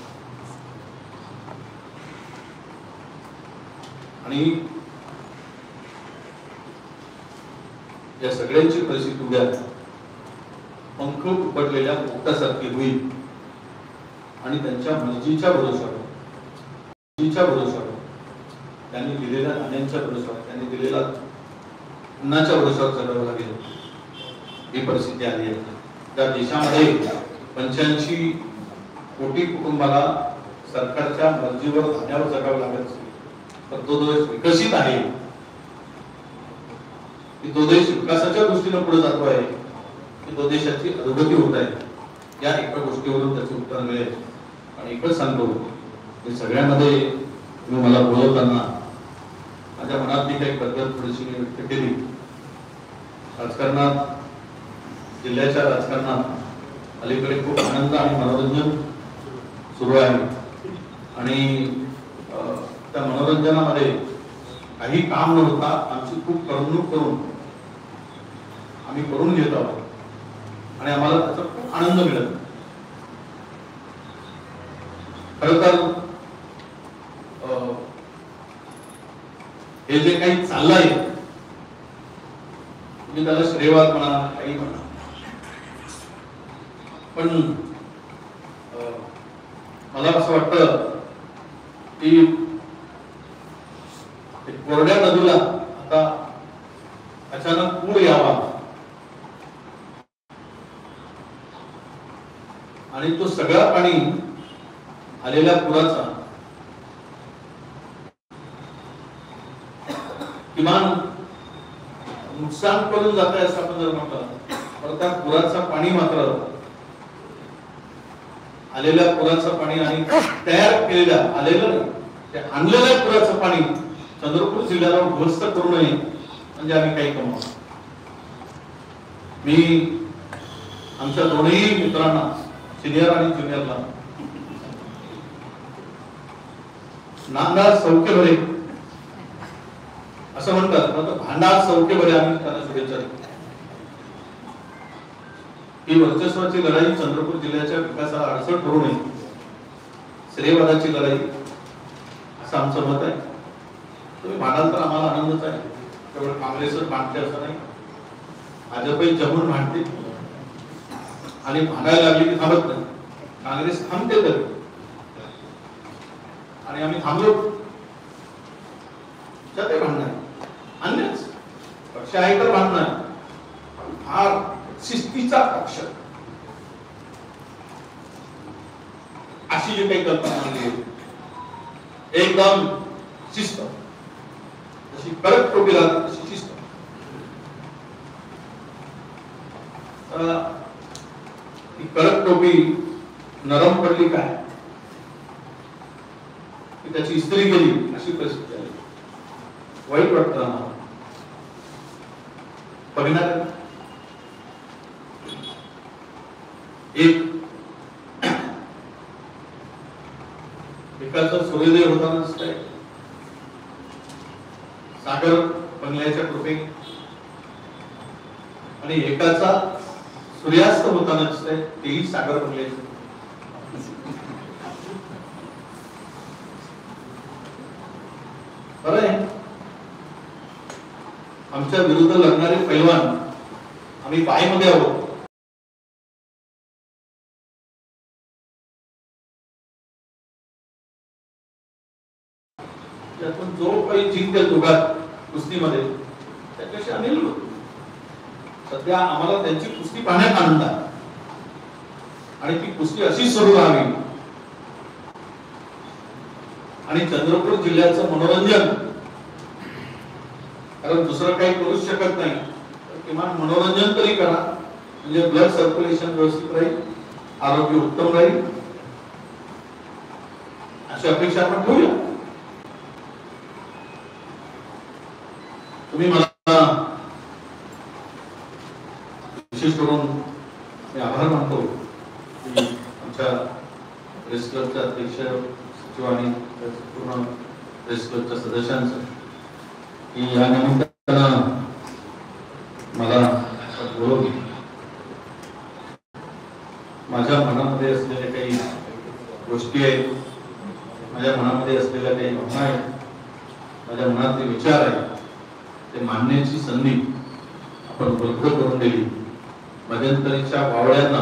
आणि या सगळ्यांची परिस्थिती उद्या पंख उपटलेल्या पोपटासारखी होईल आणि त्यांच्या मर्जीच्या भरोशावर, त्यांनी दिलेल्या धान्यांच्या भरोशावर, त्यांनी दिलेल्या अन्नाच्या भरोशावर जगावं लागेल. ही परिस्थिती आली आहे. त्या देशामध्ये 85 कोटी कुटुंबाला सरकारच्या मर्जीवर धान्यावर जगावं लागत असेल, तर तो देश विकसित आहे की तो देश विकासाच्या दृष्टीने पुढे जातो आहे की तो देशाची अधोगती होत आहे, या एका गोष्टीवरून त्याचे उत्तर मिळेल. आणि एकच सांगतो की सगळ्यामध्ये तुम्ही मला बोलवताना माझ्या मनातली काही पद्धत थोडीशी व्यक्त केली. राजकारणात, जिल्ह्याच्या राजकारणात अलीकडे खूप आनंद आणि मनोरंजन सुरू आहे आणि त्या मनोरंजनामध्ये काही काम न होता आमची खूप करमणूक करून आम्ही करून घेत आहोत आणि आम्हाला त्याचा खूप आनंद मिळत. खरं तर हे जे काही चाललंय, तुम्ही त्याला श्रेयवाद म्हणा, काही म्हणा, पण मला असं वाटतं की कोरड्या नदीला आता अचानक पूर यावा आणि तो सगळा पाणी आलेल्या पुराचा किमान नुकसान करून जात आहे असं आपण जर म्हटलं तर त्या पुराचा पाणी मात्र, आलेल्या पुराचं पाणी आणि तयार केलेल्या, आलेलं नाही, ते आणलेल्या पुराचं पाणी चंद्रपूर जिल्ह्याला उद्ध्वस्त करू नये म्हणजे आम्ही काही कमवू. मी आमच्या दोन्ही मित्रांना, सिनियर आणि ज्युनियरला, नांदा सौख्य भरे असं म्हणतात, भांडार सौख्य भरे आम्ही त्यांना शुभेच्छा देतो. ही वर्चस्वाची लढाई चंद्रपूर जिल्ह्याच्या विकासाला अडचण करू नये, श्रेयवादाची लढाई असं आमचं मत आहे. तुम्ही भांडाल तर आम्हाला आनंदच आहे. केवळ काँग्रेसच भांडते असं नाही, भाजपही जमून भांडते आणि भांडायला लागली की थांबत नाही. काँग्रेस थांबते तर आणि आम्ही थांबलो ते भांडणार, अन्यच पक्ष आहे तर भांडणार, फार शिस्तीचा पक्ष अशी जी काही कल्पना आणली, एकदम शिस्त, जशी कडक टोपी लागते तशी शिस्त. ती कडक टोपी नरम पडली काय की त्याची इस्त्री केली अशी परिस्थिती आली. वाईट वाटतं. बघणार एक एकाचा सूर्योदय होताना दिसतंय, सागर बंगल्याच्या कृपेने, आणि एकाचा सूर्यास्त होताना दिसतंय, तेही सागर बंगल्याचे. बरं आहे, आमच्या विरुद्ध लढणारे पैलवान आम्ही बाईमध्ये आहोत. त्यातून जो काही जिंकेल दोघात कुस्तीमध्ये त्याच्याशी आम्ही लढू. सध्या आम्हाला त्यांची कुस्ती पाहण्यात आनंद आहे आणि ती कुस्ती अशी सुरू राहावी आणि चंद्रपूर जिल्ह्याचं मनोरंजन, कारण दुसरं काही करू शकत नाही, किमान मनोरंजन तरी करा, म्हणजे ब्लड सर्क्युलेशन व्यवस्थित राहील, आरोग्य उत्तम राहील, अशी अपेक्षा आपण ठेवूया. तुम्ही मला विशेष करून मी आभार मानतो की आमच्या प्रेस क्लबचे अध्यक्ष सचिव आणि पूर्ण प्रेस क्लबच्या सदस्यांचं की या निमित्तानं मला बोलवली. माझ्या मनामध्ये असलेल्या काही गोष्टी आहेत, माझ्या मनामध्ये असलेल्या काही भावना आहेत, माझ्या मनातले विचार आहेत, ते मांडण्याची संधी आपण उपलब्ध करून दिली. मध्यंतरीच्या वावड्यांना,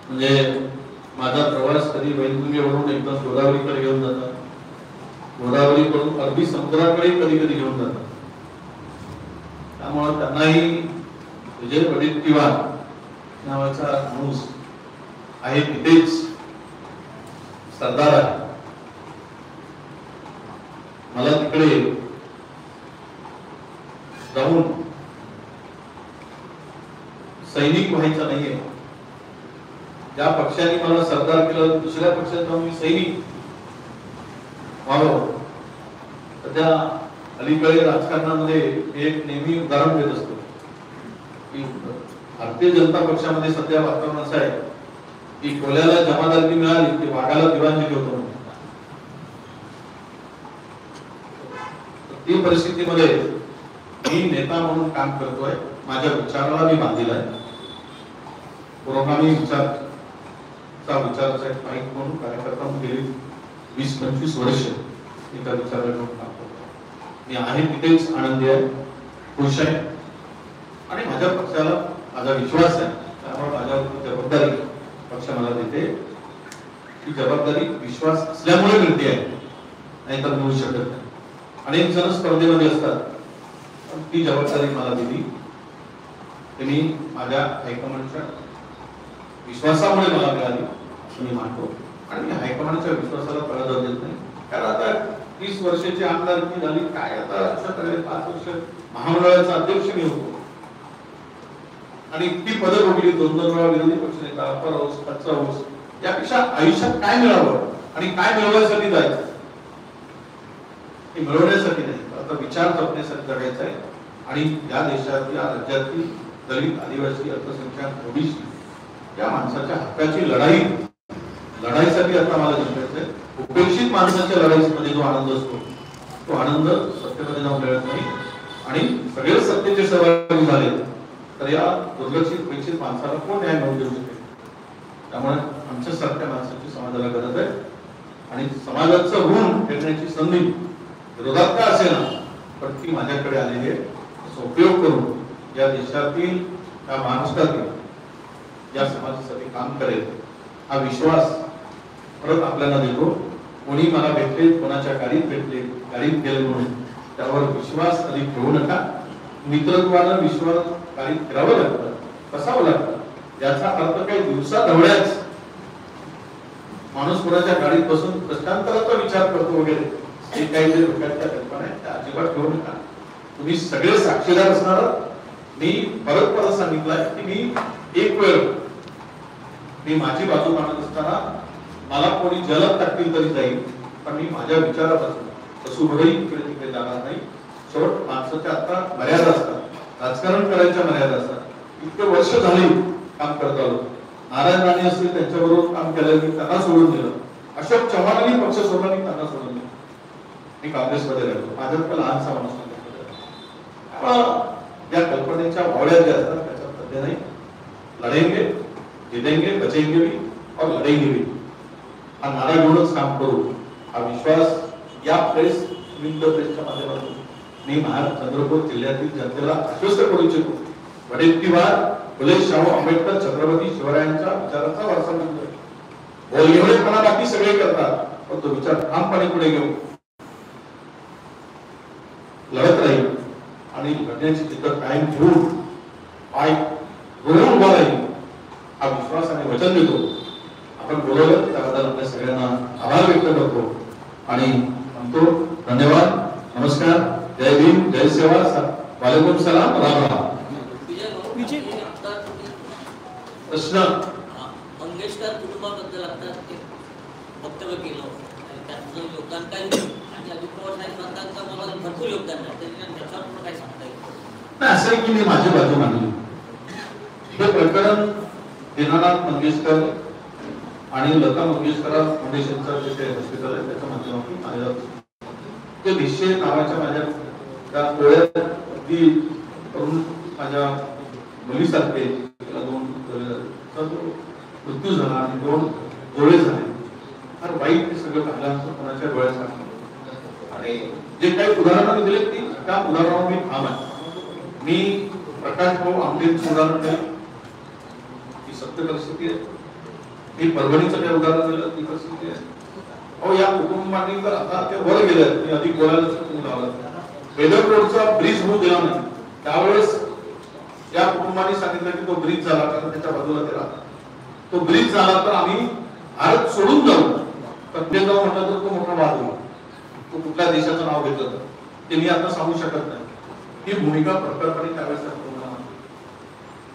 म्हणजे माझा प्रवास कधी वैनगंगेवरून एकदम गोदावरीकडे घेऊन जातात, गोदावरीकडून अरबी समुद्राकडे कधी कधी घेऊन जातात. त्यामुळे त्यांनाही विजय वडेट्टीवार नावाचा माणूस आहे, तिथेच सरदार आहे. मला तिकडे जाऊन सैनिक व्हायचं नाहीये. ज्या पक्षाने मला सरदार केलं, दुसऱ्या पक्षात जाऊन मी सैनिक व्हावं. सध्या अलीकडे राजकारणामध्ये एक नेहमी उदाहरण देत असतो की भारतीय जनता पक्षामध्ये सध्या वातावरण असं आहे की कोल्याला जमादारकी मिळाली की वाघाला दिवाणजी होतो. ती परिस्थितीमध्ये मी नेता म्हणून काम करतोय, माझ्या विचाराला मी बांधलेला आहे. पुरोगामी विचाराचा एक पाईक म्हणून कार्यकर्ता म्हणून गेली 20-25 वर्ष मी त्या विचाराला काम करतो. मी आहे तिथेच आनंदी आहे, खुश आहे आणि माझ्या पक्षाला माझा विश्वास आहे. त्यामुळे माझ्यावर जबाबदारी पक्ष मला देते. ही जबाबदारी विश्वास असल्यामुळे मिळते आहे, नाहीतर मिळू शकत नाही. अनेक जण स्पर्धेमध्ये असतात, पण ती जबाबदारी मला दिली ते मी माझ्या हायकमांडच्या विश्वासामुळे मला मिळाली असं मी मानतो. आणि मी हायकमांडच्या विश्वासाला पराभव देत नाही. कारण आता 30 वर्षाची आमदारकी झाली, काय आता 5 वर्ष महामंडळाचा अध्यक्ष मी होतो आणि ती पदं भोगली, 2-2 वेळा विरोधी पक्षनेता, अपर हाऊस, कच्चा हाऊस. यापेक्षा आयुष्यात काय मिळावं आणि काय मिळवण्यासाठी जायचं, हे मिळवण्यासाठी नाही, आता विचार जपण्यासाठी जगायचं आहे. आणि या देशातील, या राज्यातील दलित, आदिवासी, अल्पसंख्याक, ओबीसी या माणसाच्या हक्काची लढाईसाठी आता मला जिंकायचं आहे. उपेक्षित माणसाच्या लढाईमध्ये जो आनंद असतो तो आनंद सत्तेमध्ये जाऊन मिळत नाही. आणि सगळे सत्तेचे सहभागी झाले तर या दुर्लक्षित उपेक्षित माणसाला कोण न्याय मिळवून देऊ शकेल. त्यामुळे आमच्या सारख्या माणसाची समाजाला गरज आहे आणि समाजाचं ऋण फेडण्याची संधी विरोधात का असेल ना, पण ती माझ्याकडे आलेली आहे. त्याचा उपयोग करून या देशातील, या महाराष्ट्रातील या समाजासाठी काम करेल हा विश्वास परत आपल्याला देतो. कोणी मला भेटले, कोणाच्या गाडीत भेटले, गाडीत गेले म्हणून त्यावर विश्वास अधिक ठेवू नका. मित्रत्वानं विश्वास गाडीत फिरावं लागतं, बसावं लागतं. याचा अर्थ काही दिवसा ढवळ्याच माणूस कोणाच्या गाडीत बसून कष्टांतराचा विचार करतो वगैरे, हे काही जे डोक्यातल्या कल्पना आहेत त्या अजिबात ठेवू नका. तुम्ही सगळे साक्षीदार असणार. मी परत सांगितलंय की मी एक वेळ मी माझी बाजू मांडत असताना मला कोणी जलद टाकतील तरी जाईल, पण मी माझ्या विचारापासून कसूरही इकडे तिकडे जाणार नाही. शेवट माणसाच्या आता मर्यादा असतात, राजकारण करायच्या मर्यादा असतात. इतके वर्ष झाली काम करत आलो. नारायण राणे असतील त्यांच्याबरोबर काम केलं, मी त्यांना सोडून दिलं. अशोक चव्हाणांनी पक्ष सोडला, मी त्यांना सोडून दिलं. मी काँग्रेसमध्ये राहिलो. माझ्यात लहानसा माणूस या कल्पनेच्या वावड्या ज्या असतात त्याच्यात सध्या नाही. लढेंगे, जितेंगे, बचेंगे भी और लढेंगे भी हा नारा घेऊनच काम करू, हा विश्वास या प्रेस विंड प्रेसच्या माध्यमातून मी चंद्रपूर जिल्ह्यातील जनतेला आश्वस्त करू इच्छितो. वडेट्टीवार, फुले शाहू आंबेडकर, छत्रपती शिवरायांच्या विचारांचा वारसा मिळतोय. बोलगेवळेपणा बाकी सगळे करतात, पण तो विचार ठामपणे पुढे घेऊ, लढत राहील आणि लढण्याची जिद्द कायम ठेवून पाय रोवून उभा राहील हा विश्वास आणि वचन देतो. आपण बोलवलं त्याबद्दल आपल्या सगळ्यांना आभार व्यक्त करतो आणि म्हणतो धन्यवाद, नमस्कार, जय भीम, जय सेवा, वालेकुम सलाम, राम राम. प्रश्न मंगेशकर कुटुंबाबद्दल आता वक्तव्य केलं आणि त्याचं योगदान काय आणि अजित पवार साहेब म्हणतात मला भरपूर योगदान आहे, त्याच्यावर काय सांगता येईल? नाही, असं आहे की मी माझी बाजू मांडली. हे प्रकरण दीनानाथ मंगेशकर आणि लता मंगेशकर फाउंडेशनचं जे हॉस्पिटल आहे त्याच्या माध्यमातून माझ्या ते भिशे नावाच्या माझ्या त्या डोळ्यात अगदी करून माझ्या मुलीसारखे त्याला 2 मृत्यू झाला आणि 2 डोळे झाले. फार वाईट ते सगळं पाहिल्यानंतर कोणाच्या डोळ्यात आणि जे काही उदाहरणं मी दिलेत ती त्या उदाहरणावर मी ठाम आहे. मी प्रकाश भाऊ आंबेडकर उदाहरण दिलं, ही सत्य परिस्थिती आहे. मी परभणीचं काही उदाहरण दिलं, ती परिस्थिती आहे. अहो या कुटुंबांनी तर आता ते वर गेले, मी अधिक बोलायला लावलं. वेदर रोडचा ब्रिज होऊ दिला नाही, त्यावेळेस या कुटुंबांनी सांगितलं की तो ब्रिज झाला, कारण त्याच्या बाजूला ते राहतात, तो ब्रिज झाला तर आम्ही भारत सोडून जाऊ. तर ते जाऊ म्हटलं तर तो मोठा वाद होईल, तो कुठल्या देशाचं नाव घेतलं तर ते मी आता सांगू शकत नाही. ही भूमिका प्रकल्पने त्यावेळेस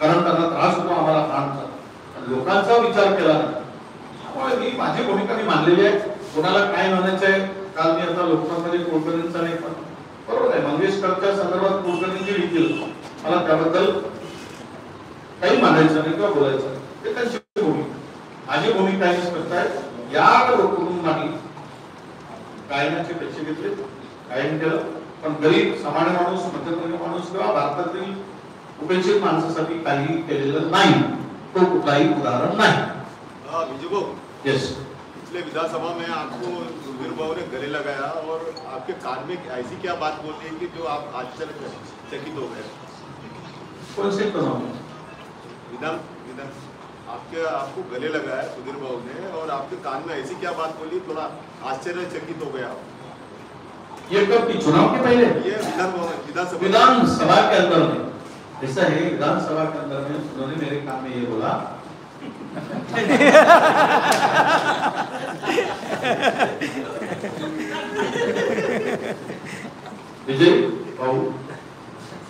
कारण त्यांना त्रास होतो आम्हाला प्राणचा, लोकांचा विचार केला नाही. त्यामुळे मी माझी भूमिका मी मानलेली आहे. कोणाला काय म्हणायचं आहे, काल मी आता लोकसभेमध्ये कुलकर्णींचा नाही, पण बरोबर आहे मंगेशकरच्या संदर्भात कुलकर्णी जे लिहितील मला त्याबद्दल काही मानायचं नाही किंवा बोलायचं नाही, ते त्यांची भूमिका. माझी भूमिका ही स्पष्ट आहे. या कुटुंबांनी कायमाचे पैसे घेतले, कायम केलं, पण गरीब सामान्य माणूस, मध्यमवर्गीय माणूस किंवा भारतातील उपेक्षित माणसासाठी काही केलेलं नाही. तो कुठलाही उदाहरण नाही. विजय भाऊ, यस, पिछले विधानसभा में आपको सुधीर बाबू ने गले लगाया और आपके कान में ऐसी क्या बात बोल दी कि जो आप आश्चर्यचकित हो गए? कौन से विधान विधान आपको गले लगाया सुधीर बाबू ने और आपके कान में ऐसी क्या बात बोली, थोड़ा आश्चर्यचकित हो गया? ये कब की, चुनाव के पहले? ये विधानसभा के अंदर में ऐसा है, विधानसभा के अंदर में उन्होंने मेरे कान में ये बोला विजय भाऊ,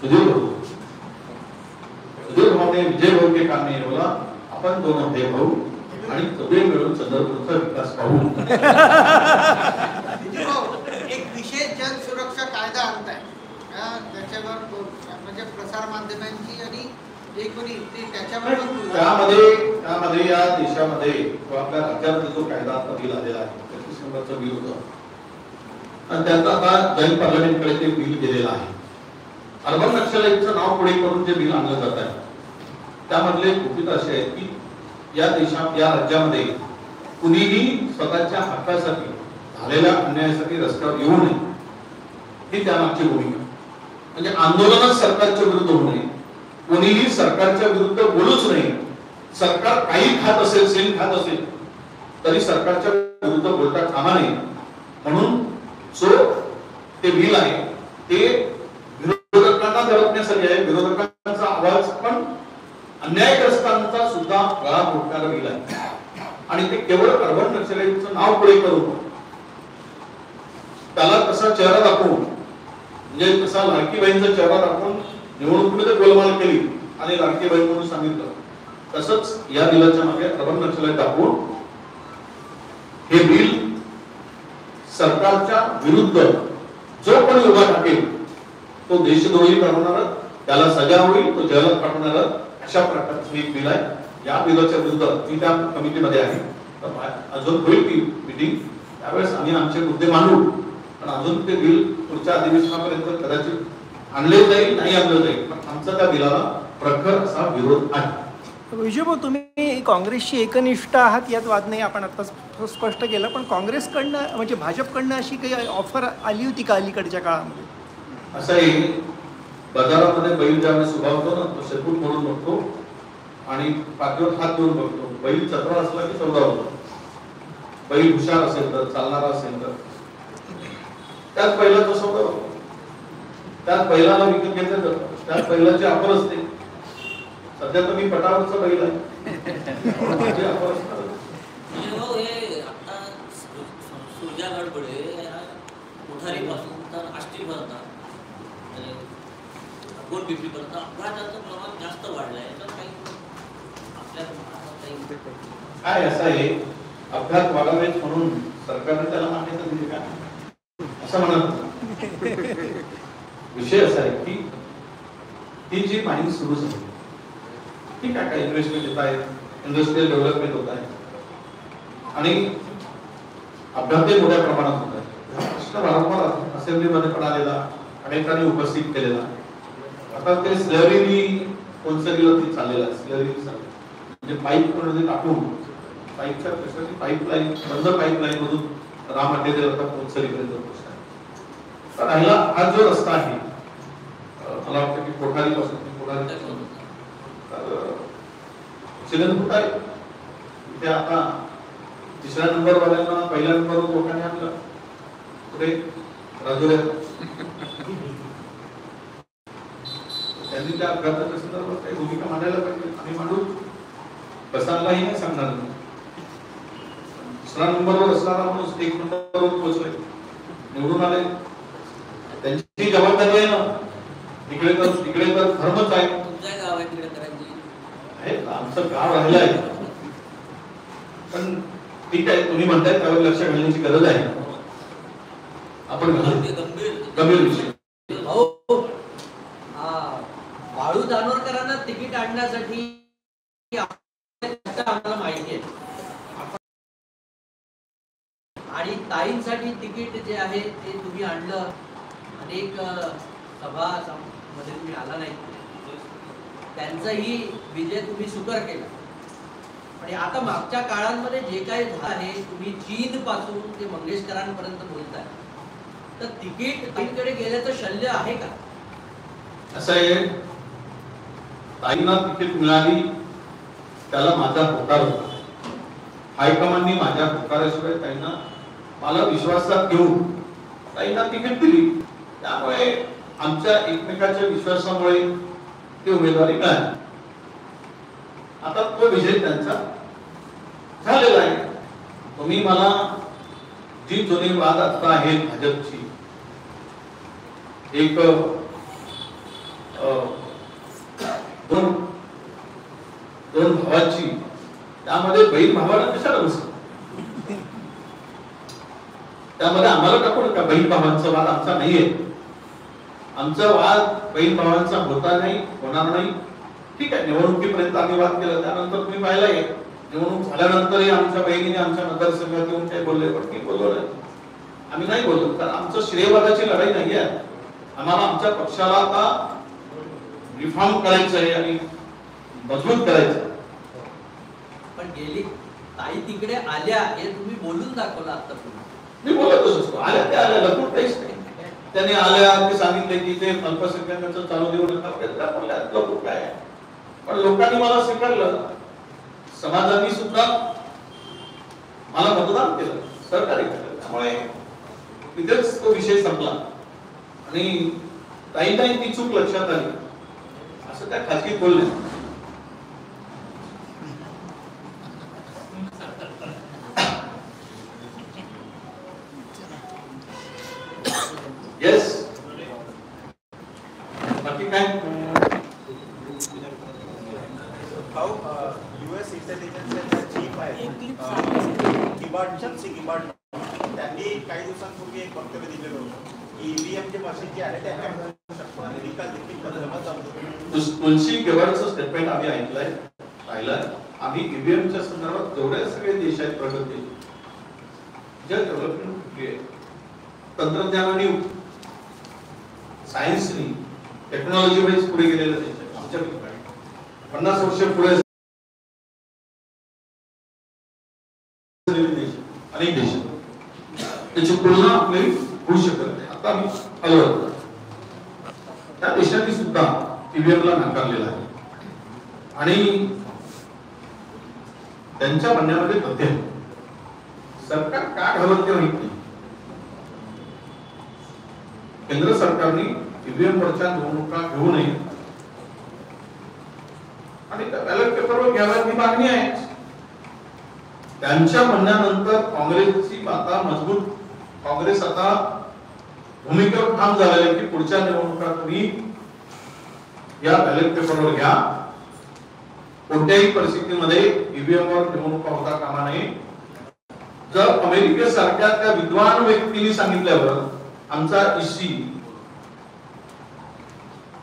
सुधीर भाऊ ने विजय भाऊ के कान में ये बोला आपण दोनों हे भाऊ आणि सगळे मिळून चंद्रपूरचा विकास पाहू. एक विशेष जन सुरक्षा कायदा आणताय त्याच्यावर म्हणजे प्रसार माध्यमांची आणि त्यामध्ये या देशामध्ये आपल्या राज्यात जो कायदा आता बिल आलेला आहे 35 नंबरचं बिल होतं आणि त्याचा आता जैन पार्लमेंटकडे ते बिल गेलेलं आहे. अर्बन नक्षलाईटचं नाव पुढे करून जे बिल आणलं जात आहे त्यामधले गुपित असे आहे की या देशात, या राज्यामध्ये कुणीही स्वतःच्या हक्कासाठी झालेल्या अन्यायासाठी रस्त्यावर येऊ नये, ही त्यामागची भूमिका. म्हणजे आंदोलनच सरकारच्या विरुद्ध होऊ नये, कोणीही सरकारच्या विरुद्ध बोलूच नाही. सरकार काही खात असेल, सेल खात असेल तरी सरकारच्या विरुद्ध बोलता कामा नये म्हणून जो ते बिल आहे ते विरोधकांना दडपण्यासाठी आहे. विरोधकांचा आवाज पण अन्यायग्रस्तांचा सुद्धा गळा घोटणारं बिल आहे आणि ते केवळ अर्बन नक्षलाईटचं नाव पुढे करून त्याला तसा चेहरा दाखवून, म्हणजे तसा लाडकी बहीणचा चेहरा दाखवून निवडणुकीमध्ये गोलमाल केली आणि लाडकी बहीण म्हणून सांगितलं, तसंच या बिलाच्या मागे अर्बन नक्षलाईट दाखवून हे बिल सरकारच्या विरुद्ध जो कोणी उभा टाकेल तो देशद्रोही ठरवणार, त्याला सजा होईल, तो जेलात पाठवणार, अशा प्रकारचं एक बिल आहे. या बिलाच्या विरुद्ध मी त्या कमिटीमध्ये आहे. अजून होईल ती मीटिंग, त्यावेळेस आम्ही आमचे मुद्दे मांडू. पण अजून ते बिल पुढच्या अधिवेशनापर्यंत कदाचित आणले जाईल, नाही आणलं जाईल, पण आमचा त्या बिलाला प्रखर असा विरोध आहे. विजयभाऊ, तुम्ही काँग्रेसची एकनिष्ठ आहात यात वाद नाही, आपण आता स्पष्ट केलं. पण काँग्रेसकडनं म्हणजे भाजपकडनं अशी काही ऑफर आली होती का अलीकडच्या काळामध्ये? असं आहे, बाजारामध्ये बैल ज्यावेळेस उभा होतो ना, तो शेपूट म्हणून बघतो आणि पाठीवर हात देऊन बघतो. बैल चतुर असला की सौदा होतो. बैल हुशार असेल तर, चालणारा असेल तर त्याच बैलाचा सौदा होतो. त्याच बैलाला विकत घेतलं जातं, त्याच बैलाची ऑफर असते. सध्या तर मी पटावरचा बैल आहे. माझी ऑफर असणार. हे आता सुरजा गडबडे कोठारीपासून तर आष्टीपर्यंत गोलबिपरीपर्यंत अपघाताचं प्रमाण जास्त वाढलं आहे. याच्यात काही आपल्या काय असं आहे, अपघात वाढावेत म्हणून सरकारने त्याला मान्यता दिली का असं म्हणत. विषय असा आहे की ती जी माहिती सुरू झाली, ठीक आहे, काय इन्व्हेस्टमेंट येत आहे, इंडस्ट्रियल डेव्हलपमेंट होत आहे आणि अपघातही मोठ्या प्रमाणात होत आहे. प्रश्न वारंवार असेंब्लीमध्ये पण आलेला, अनेकांनी उपस्थित केलेला. आता ते स्लरीनी कोणसरीला ती चाललेला आहे. स्लरी म्हणजे पाईप मध्ये टाकून पाईपच्या कशाची पाईपलाईन, बंद पाईपलाईन मधून रामअड्डे ते कोणसरीपर्यंत पोहोचला. तर राहिला हा जो रस्ता आहे, मला वाटतं की कोठारीपासून चिलनफुट आहे. इथे आता तिसऱ्या नंबर वाल्यांना पहिल्या नंबरवर लोकांनी आणलं. पुढे राजुऱ्या त्यांनी त्या अपघाताच्या संदर्भात काही भूमिका मांडायला पाहिजे. आम्ही मांडू, बसायलाही नाही सांगणार. दुसरा नंबरवर असणारा माणूस एक नंबरवर पोहोचले, निवडून आले, त्यांची जबाबदारी आहे ना. तिकडे तर धर्मच आहे. तुमचं गाव आहे तिकडे करायची आहे, आमचं गाव राहिलं आहे. पण ठीक आहे, तुम्ही म्हणताय त्यावर लक्ष घालण्याची गरज आहे. आपण गंभीर विषय. बाळू जानोरकरांना तिकीट आणण्यासाठी आम्हाला माहिती आहे, आणि ताईंसाठी तिकीट जे आहे ते तुम्ही आणलं. अनेक सभा मध्ये तुम्ही आला नाही, त्यांचाही विजय तुम्ही सुकर केला. आणि आता मागच्या काळांमध्ये जे काही झालं आहे, तुम्ही चीन पासून ते मंगेशकरांपर्यंत बोलताय, तर तिकीट ताईंकडे गेल्याचं शल्य आहे का? असं आहे, ताईंना तिकीट मिळाली त्याला माझा होकार होता. हायकमांडनी माझ्या होकाराशिवाय ताईंना मला विश्वासात घेऊन ताईंना तिकीट दिली. त्यामुळे आमच्या एकमेकांच्या विश्वासामुळे ती उमेदवारी मिळाली. आता तो विजय त्यांचा झालेला आहे. तुम्ही मला जी जुनी वाद आता आहे भाजपची, एक दोन भावाची, त्यामध्ये बहीण भावाला कशाला बसतो? त्यामध्ये आम्हाला टाकू नका. बहीण भावांचा वाद आमचा नाहीये. आमचा वाद बहीण भावांचा होता नाही, होणार नाही. ठीक आहे, निवडणुकीपर्यंत आम्ही वाद केला, त्यानंतर तुम्ही पाहिला आहे निवडणूक झाल्यानंतरही आमच्या बहिणीने आमच्या मतदारसंघात येऊन काही बोलले, पण मी बोललो नाही. आम्ही नाही बोललो, कारण आमचं श्रेयवादाची लढाई नाही आहे. आम्हाला आमच्या पक्षाला आता रिफॉर्म करायचं आहे आणि मजबूत करायचं. पण गेली ताई तिकडे आल्या हे तुम्ही बोलून दाखवलं. आता मी बोलतच असतो, आल्या त्या आल्या, लपून काहीच नाही. त्यांनी आल्या, ते सांगितले की ते अल्पसंख्याकांचं चालू देऊ नका, लपून काय. पण लोकांनी मला स्वीकारलं, समाजाने सुद्धा मला मतदान केलं, सहकार्य केलं. त्यामुळे तिथेच तो विषय संपला आणि ताई ती चूक लक्षात आली असं त्या खाजगीत बोलल्या. येस, बाकी काय? US इंटेलिजन्सच्या चीफ आहे त्यांनी काही दिवसांपूर्वी एक वक्तव्य दिलेलं होतं ईव्हीएम जे मशीन जे आहे त्याच्या निकाल देखील बदलला जाऊ. तुलसी गेवारचं स्टेटमेंट आम्ही ऐकलंय पाहिलंय. आम्ही ईव्हीएमच्या संदर्भात जेवढ्या सगळे देश आहेत प्रगती ज्या डेव्हलपमेंट तंत्रज्ञानाने सायन्सनी टेक्नॉलॉजी वाईज पुढे गेलेलं देश आहे. आमच्या 50 वर्ष पुढे अनेक देश त्याची तुलना आपली होऊ शकत नाही. आता आम्ही आलो त्या देशांनी सुद्धा ईव्हीएमला नाकारलेला आहे आणि त्यांच्या म्हणण्यामध्ये तथ्य आहे. सरकार का घाबरते माहित नाही. केंद्र सरकारने ईव्हीएम वरच्या निवडणुका घेऊ नये आणि बॅलेट पेपरवर घ्याव्यात ही मागणी आहे. त्यांच्या म्हणण्यानंतर काँग्रेसची आता मजबूत काँग्रेस आता भूमिकेवर ठाम झालेला आहे की पुढच्या निवडणुका तुम्ही या बॅलेट पेपरवर घ्या. कोणत्याही परिस्थितीमध्ये ईव्हीएम वर निवडणुका होता कामा नये. जर अमेरिकेसारख्या त्या विद्वान व्यक्तींनी सांगितल्यावर आमचा ईसी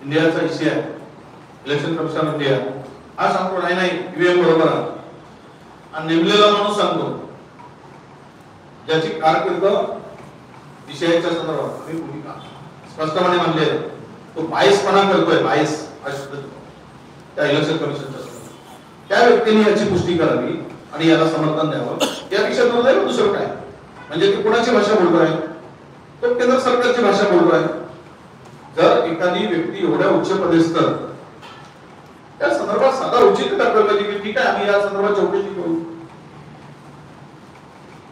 इंडियाचा ईसी आहे इलेक्शन कमिशन ऑफ इंडिया हा सांगतो नाही नाही ईव्हीएम बरोबर आहे आणि नेमलेला माणूस सांगतो ज्याची कारकीर्द विषयाच्या संदर्भात आम्ही भूमिका स्पष्टपणे मांडली आहे. तो बायसपणा करतोय बायस त्या इलेक्शन कमिशनच्या त्या व्यक्तीने याची पुष्टी करावी आणि याला समर्थन द्यावं. यापेक्षा दुर्दैव दुसरं काय म्हणजे ते कोणाची भाषा बोलतोय तो केंद्र सरकारची भाषा बोलतोय. जर एखादी व्यक्ती एवढ्या उच्च पदस्थ त्या संदर्भात साधा औचित्य दाखवलं पाहिजे की ठीक आहे आम्ही या संदर्भात चौकशी करू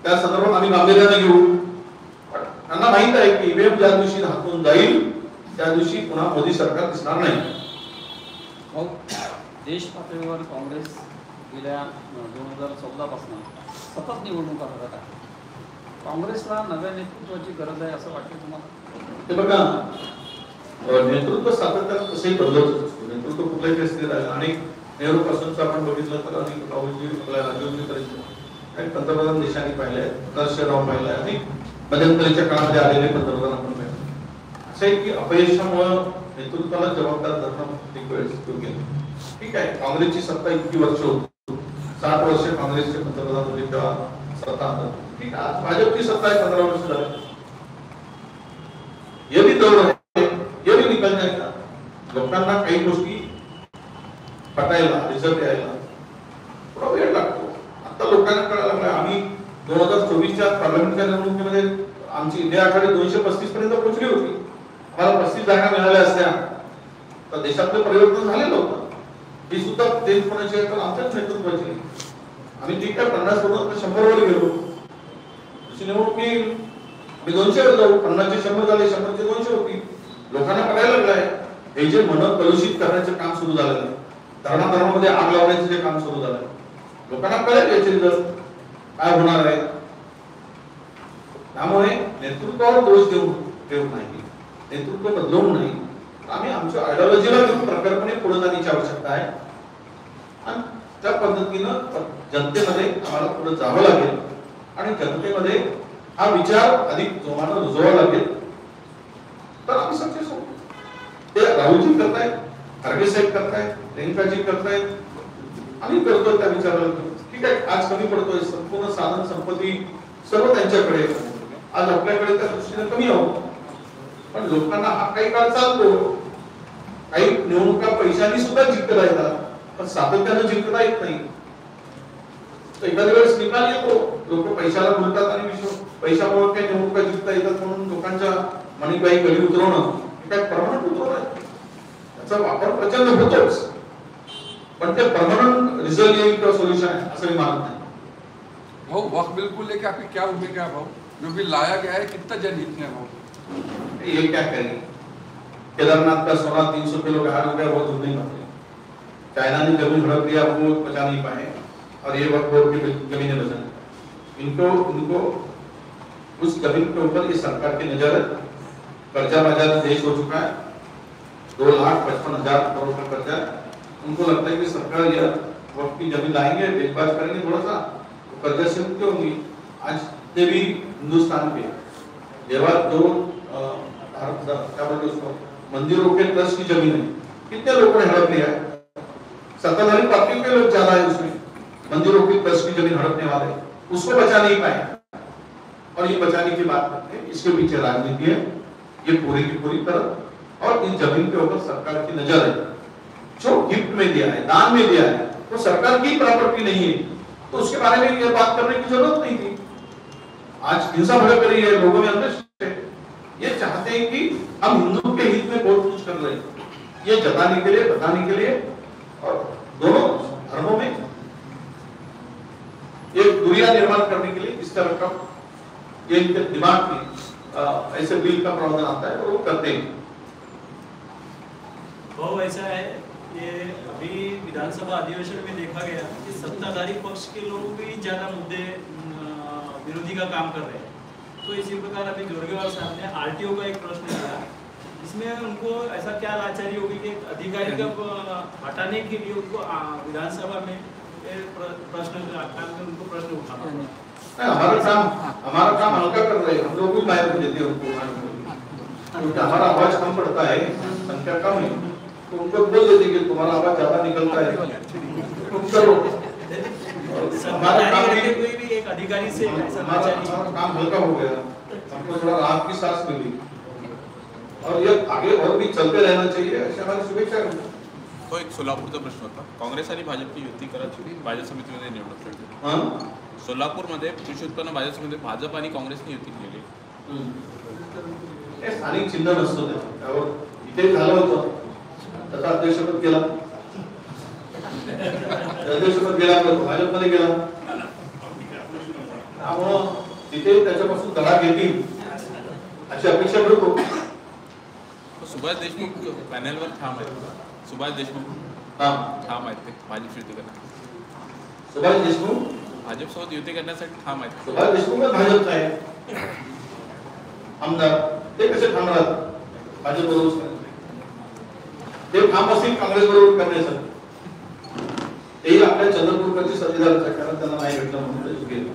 त्या संदर्भात आम्ही गांभीर्याने घेऊ. त्यांना माहित आहे की ईव्हीएम ज्या दिवशी हातून जाईल त्या दिवशी पुन्हा मोदी सरकार दिसणार नाही. देश पातळीवर काँग्रेस गेल्या 2014 पासून सतत निवडणुका करत आहे. काँग्रेसला नव्या नेतृत्वाची गरज आहे असं वाटतं तुम्हाला? ते बघा नेतृत्व सातत्यानं कसंही बदलत असतो. नेतृत्व कुठल्याही परिस्थितीत आहे आणि नेहरू पासूनच आपण बघितलं तर अनेक राहुलजी आपल्या राजीवजीपर्यंत काही पंतप्रधान देशांनी पाहिले नरसिंहराव पाहिलं आणि मध्यंतरीच्या काळामध्ये आलेले पंतप्रधान आपण पाहिले. असं आहे की अपयशामुळे नेतृत्वाला जबाबदार धरणं प्रत्येक वेळेस योग्य नाही. ठीक आहे काँग्रेसची सत्ता इतकी वर्ष होती 60 वर्ष काँग्रेसचे पंतप्रधान होते तेव्हा सत्ता ठीक आहे. आज भाजपची सत्ता आहे 15 वर्ष झाली. ये भी दौर है ये भी निकल जाएगा. लोकांना काही गोष्टी पटायला रिझल्ट यायला थोडा वेळ लागतो. आता लोकांना कळायला लागलं आम्ही 2024च्या पार्लमेंटच्या निवडणुकीमध्ये आमची इंडिया आघाडी 235 पर्यंत पोहोचली होती. आम्हाला 35 जागा मिळाल्या असत्या तर देशातलं परिवर्तन झालेलं होतं. ही सुद्धा देश कोणाची आहे तर आमच्याच नेतृत्वाची. आम्ही ठीक आहे 50 वरून 100 वर गेलो. दुसरी निवडणूक येईल आम्ही 200 वर जाऊ. 50 चे 100 झाले 100 चे 200 होती. लोकांना कळायला लागलंय हे जे मन कलुषित करण्याचे काम सुरू झालेलं आहे. धर्माधर्मामध्ये आग लावण्याचे जे काम सुरू झालंय लोकांना कळेल याचे रिझल्ट काय होणार आहे. त्यामुळे नेतृत्वावर दोष देऊ नाही नेतृत्व बदलवून नाही. आम्ही आमच्या आयडिओलॉजीला घेऊन प्रखरपणे पुढे जाण्याची आवश्यकता आहे आणि त्या पद्धतीनं जनतेमध्ये आम्हाला पुढे जावं लागेल आणि जनतेमध्ये हा विचार अधिक जोमानं रुजवावा लागेल तर आम्ही सक्सेस होऊ. ते राहुलजी करतायत खरगे साहेब करतायत प्रियंकाजी करतायत आम्ही करतोय त्या विचाराला. ठीक आहे आज कमी पडतोय संपूर्ण साधन संपत्ती सर्व त्यांच्याकडे आज आपल्याकडे त्या दृष्टीने कमी आहोत पण लोकांना हा काही काळ चालतो. काही निवडणुका पैशांनी सुद्धा जिंकता येतात पण सातत्यानं जिंकता येत नाही. तर एखाद्या वेळेस निकाल येतो लोक पैशाला बोलतात आणि पैशामुळे काही निवडणुका जिंकता येतात म्हणून लोकांच्या मनी काही गली उतरवणं काय परमनंट उतरवणं त्याचा वापर प्रचंड होतोच पण ते परमनंट रिझल्ट येईल किंवा सोल्युशन आहे असं मी मानत नाही. भाऊ वक्त बिल्कुल लेके आपकी क्या भूमिका है भाऊ जो भी लाया गया है कितना जनहित है भाऊ ये क्या करेंगे. केदारनाथ का सोना 300 किलो का हार हो गया वो दूर नहीं पाते. चाइना ने जमीन हड़प लिया वो बचा नहीं पाए और ये वक्त बोर्ड की जमीनें बचा. इनको उस जमीन के ऊपर इस सरकार की नजर है. कर्जा बाजार देश हो चुका है 2,55,000 करोड़ का कर्जा. उनको लगता है कि सरकार यह वक्त की जमीन लाएंगे बेचबाज करेंगे थोड़ा सा तो कर्जा से मुक्ति होंगी. आज से भी हिंदुस्तान के देवा जो क्या बोलते उसको मंदिरों के ट्रस्ट की जमीन है, कितने लोगों ने हड़प लिया है? सत्ताधारी पार्टी के लोग ज्यादा है उसमें, मंदिरों की ट्रस्ट की जमीन हड़पने वाले, उसको बचा नहीं पाए। और ये बचाने की बात करते हैं, इसके पीछे राजनीति है ये पूरी की पूरी तरह। और इस जमीन के ऊपर सरकार की नजर है। जो गिफ्ट में दिया है, दान में दिया है, वो सरकार की प्रॉपर्टी नहीं है, तो उसके बारे में ये बात करने की जरूरत नहीं थी। आज हिंसा भड़क रही है, लोगों में अंदर ये चाहते हैं कि हम हिंदुओं के हित में बहुत कुछ कर रहे हैं, ये जताने के लिए, बताने के लिए, और दोनों धर्मों में एक दूरिया निर्माण करने के लिए इस तरह का ये इनके दिमाग में ऐसे बिल का प्रावधान आता है और वो करते हैं। बहुत ऐसा है, ये अभी विधानसभा अधिवेशन में देखा गया कि सत्ताधारी पक्ष के लोग भी ज्यादा मुद्दे विरोधी का काम कर रहे हैं। तो इसी प्रकार अभी जोरगेवाल साहब ने आरटीओ का एक प्रश्न किया, इसमें उनको ऐसा क्या लाचारी होगी कि अधिकारी का हटाने के लिए उनको विधानसभा में प्रश्न उनको प्रश्न उठाना। हमारा काम हल्का कर रहे हैं, हम लोग भी बाहर देते हैं उनको, क्योंकि हमारा आवाज कम पड़ता है, संख्या कम है, तो उनको बोल देते कि तुम्हारा आवाज ज्यादा निकलता है, तुम करो। हमारा कोई भी एक अधिकारी से हमारा काम हल्का हो गया, हमको थोड़ा राहत की सांस मिली, और ये आगे और भी चलते रहना चाहिए, ऐसी हमारी शुभेच्छा है। तो एक सोलापूरचा प्रश्न होता, काँग्रेस आणि भाजपची युती करायची बाजार समितीमध्ये निवडणूक लढली। सोलापूरमध्ये कृषी उत्पन्न बाजार समितीमध्ये भाजप आणि काँग्रेसने युती केली। हे स्थानिक चिन्ह नसतं त्यावर, इथे झालं होतं त्याचा अध्यक्षपद गेला, अध्यक्षपद गेला, भाजपमध्ये गेला, त्यामुळं तिथे त्याच्यापासून धडा घेतील अशी अपेक्षा करतो। सुभाष देशमुख पॅनलवर ठाम आहेत, सुभाष देशमुख ठाम आहेत ते भाजप युती करण्यासाठी। सुभाष देशमुख भाजपसोबत युती करण्यासाठी ठाम आहेत। सुभाष देशमुख भाजपचा आहे आमदार, ते कसे ठाम राहतात भाजप बरोबर? ते ठाम असतील काँग्रेस बरोबर करण्यासाठी, तेही आपल्या चंद्रपूरकडचे साथीदारच आहे, कारण त्यांना नाही भेटलं म्हणून ते गेले।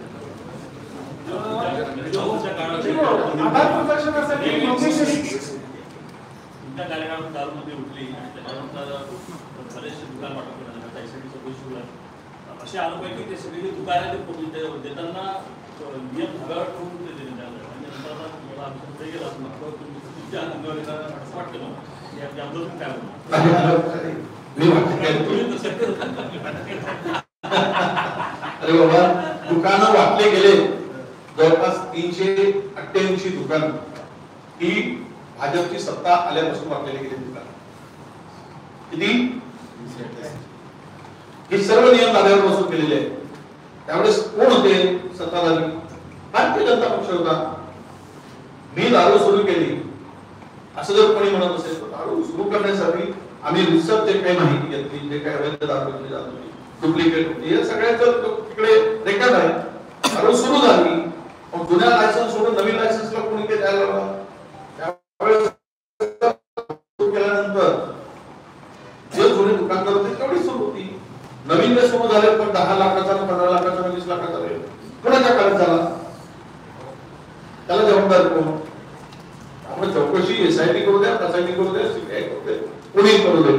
कार्यक्रम दारूमध्ये उठली, त्याच्यानंतर बरेचसे दुकान वाटप करण्यात आले, असे आरोप आहे की ते सगळे दुकानं देताना नियम धाब्यावर ठेवून ते देण्यात आलं, आणि नंतर मला आमचं पुढे गेलं तुमच्या अंगावर असं वाटतं मग या आंदोलन काय अरे बाबा, दुकानं वाटले गेले जवळपास 388 दुकान, ही भाजपची सत्ता आल्यापासून वाटलेली गेली दुकान किती? हे सर्व नियम धाब्यावर बसून केलेले आहेत। त्यावेळेस कोण होते सत्ताधारी? भारतीय जनता पक्ष होता। मी दारू सुरू केली असं जर कोणी म्हणत असेल तर दारू सुरू करण्यासाठी आम्ही रिसर्च जे काही माहिती घेतली, जे काही अवैध दारू विकली जात होती, डुप्लिकेट होती, या सगळ्याचं तिकडे रेकॉर्ड आहे। दारू सुरू झाली, मग जुन्या लायसन्स सोडून नवीन लायसन्सला कोणी काही द्यायला लावला, त्यावेळेस केल्यानंतर जे जुने दुकानदार होते तेवढी सुरू होती, नवीन जे सुरू झाले पण 10 लाखाचा, 15 लाखाचा, 20 लाखाचा रेट कोणाच्या काळात झाला? त्याला जबाबदार कोण? आपण चौकशी एसआयटी करू द्या, एसआयटी करू द्या, सीबीआय करू द्या, कोणी करू दे,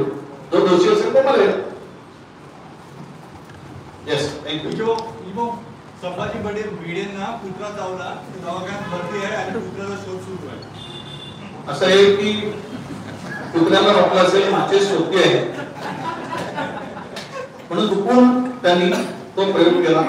जो दोषी असेल तो मला येस थँक्यू। संभाजी भिडेंना पुतळा चावला, दवाखान्यात भरती आहे आणि पुतळ्याचा शोध सुरू आहे। असं आहे की पुतळ्याला वाटलं असेल मागचे शोधते आहे म्हणून चुकून त्यांनी तो प्रयोग केला।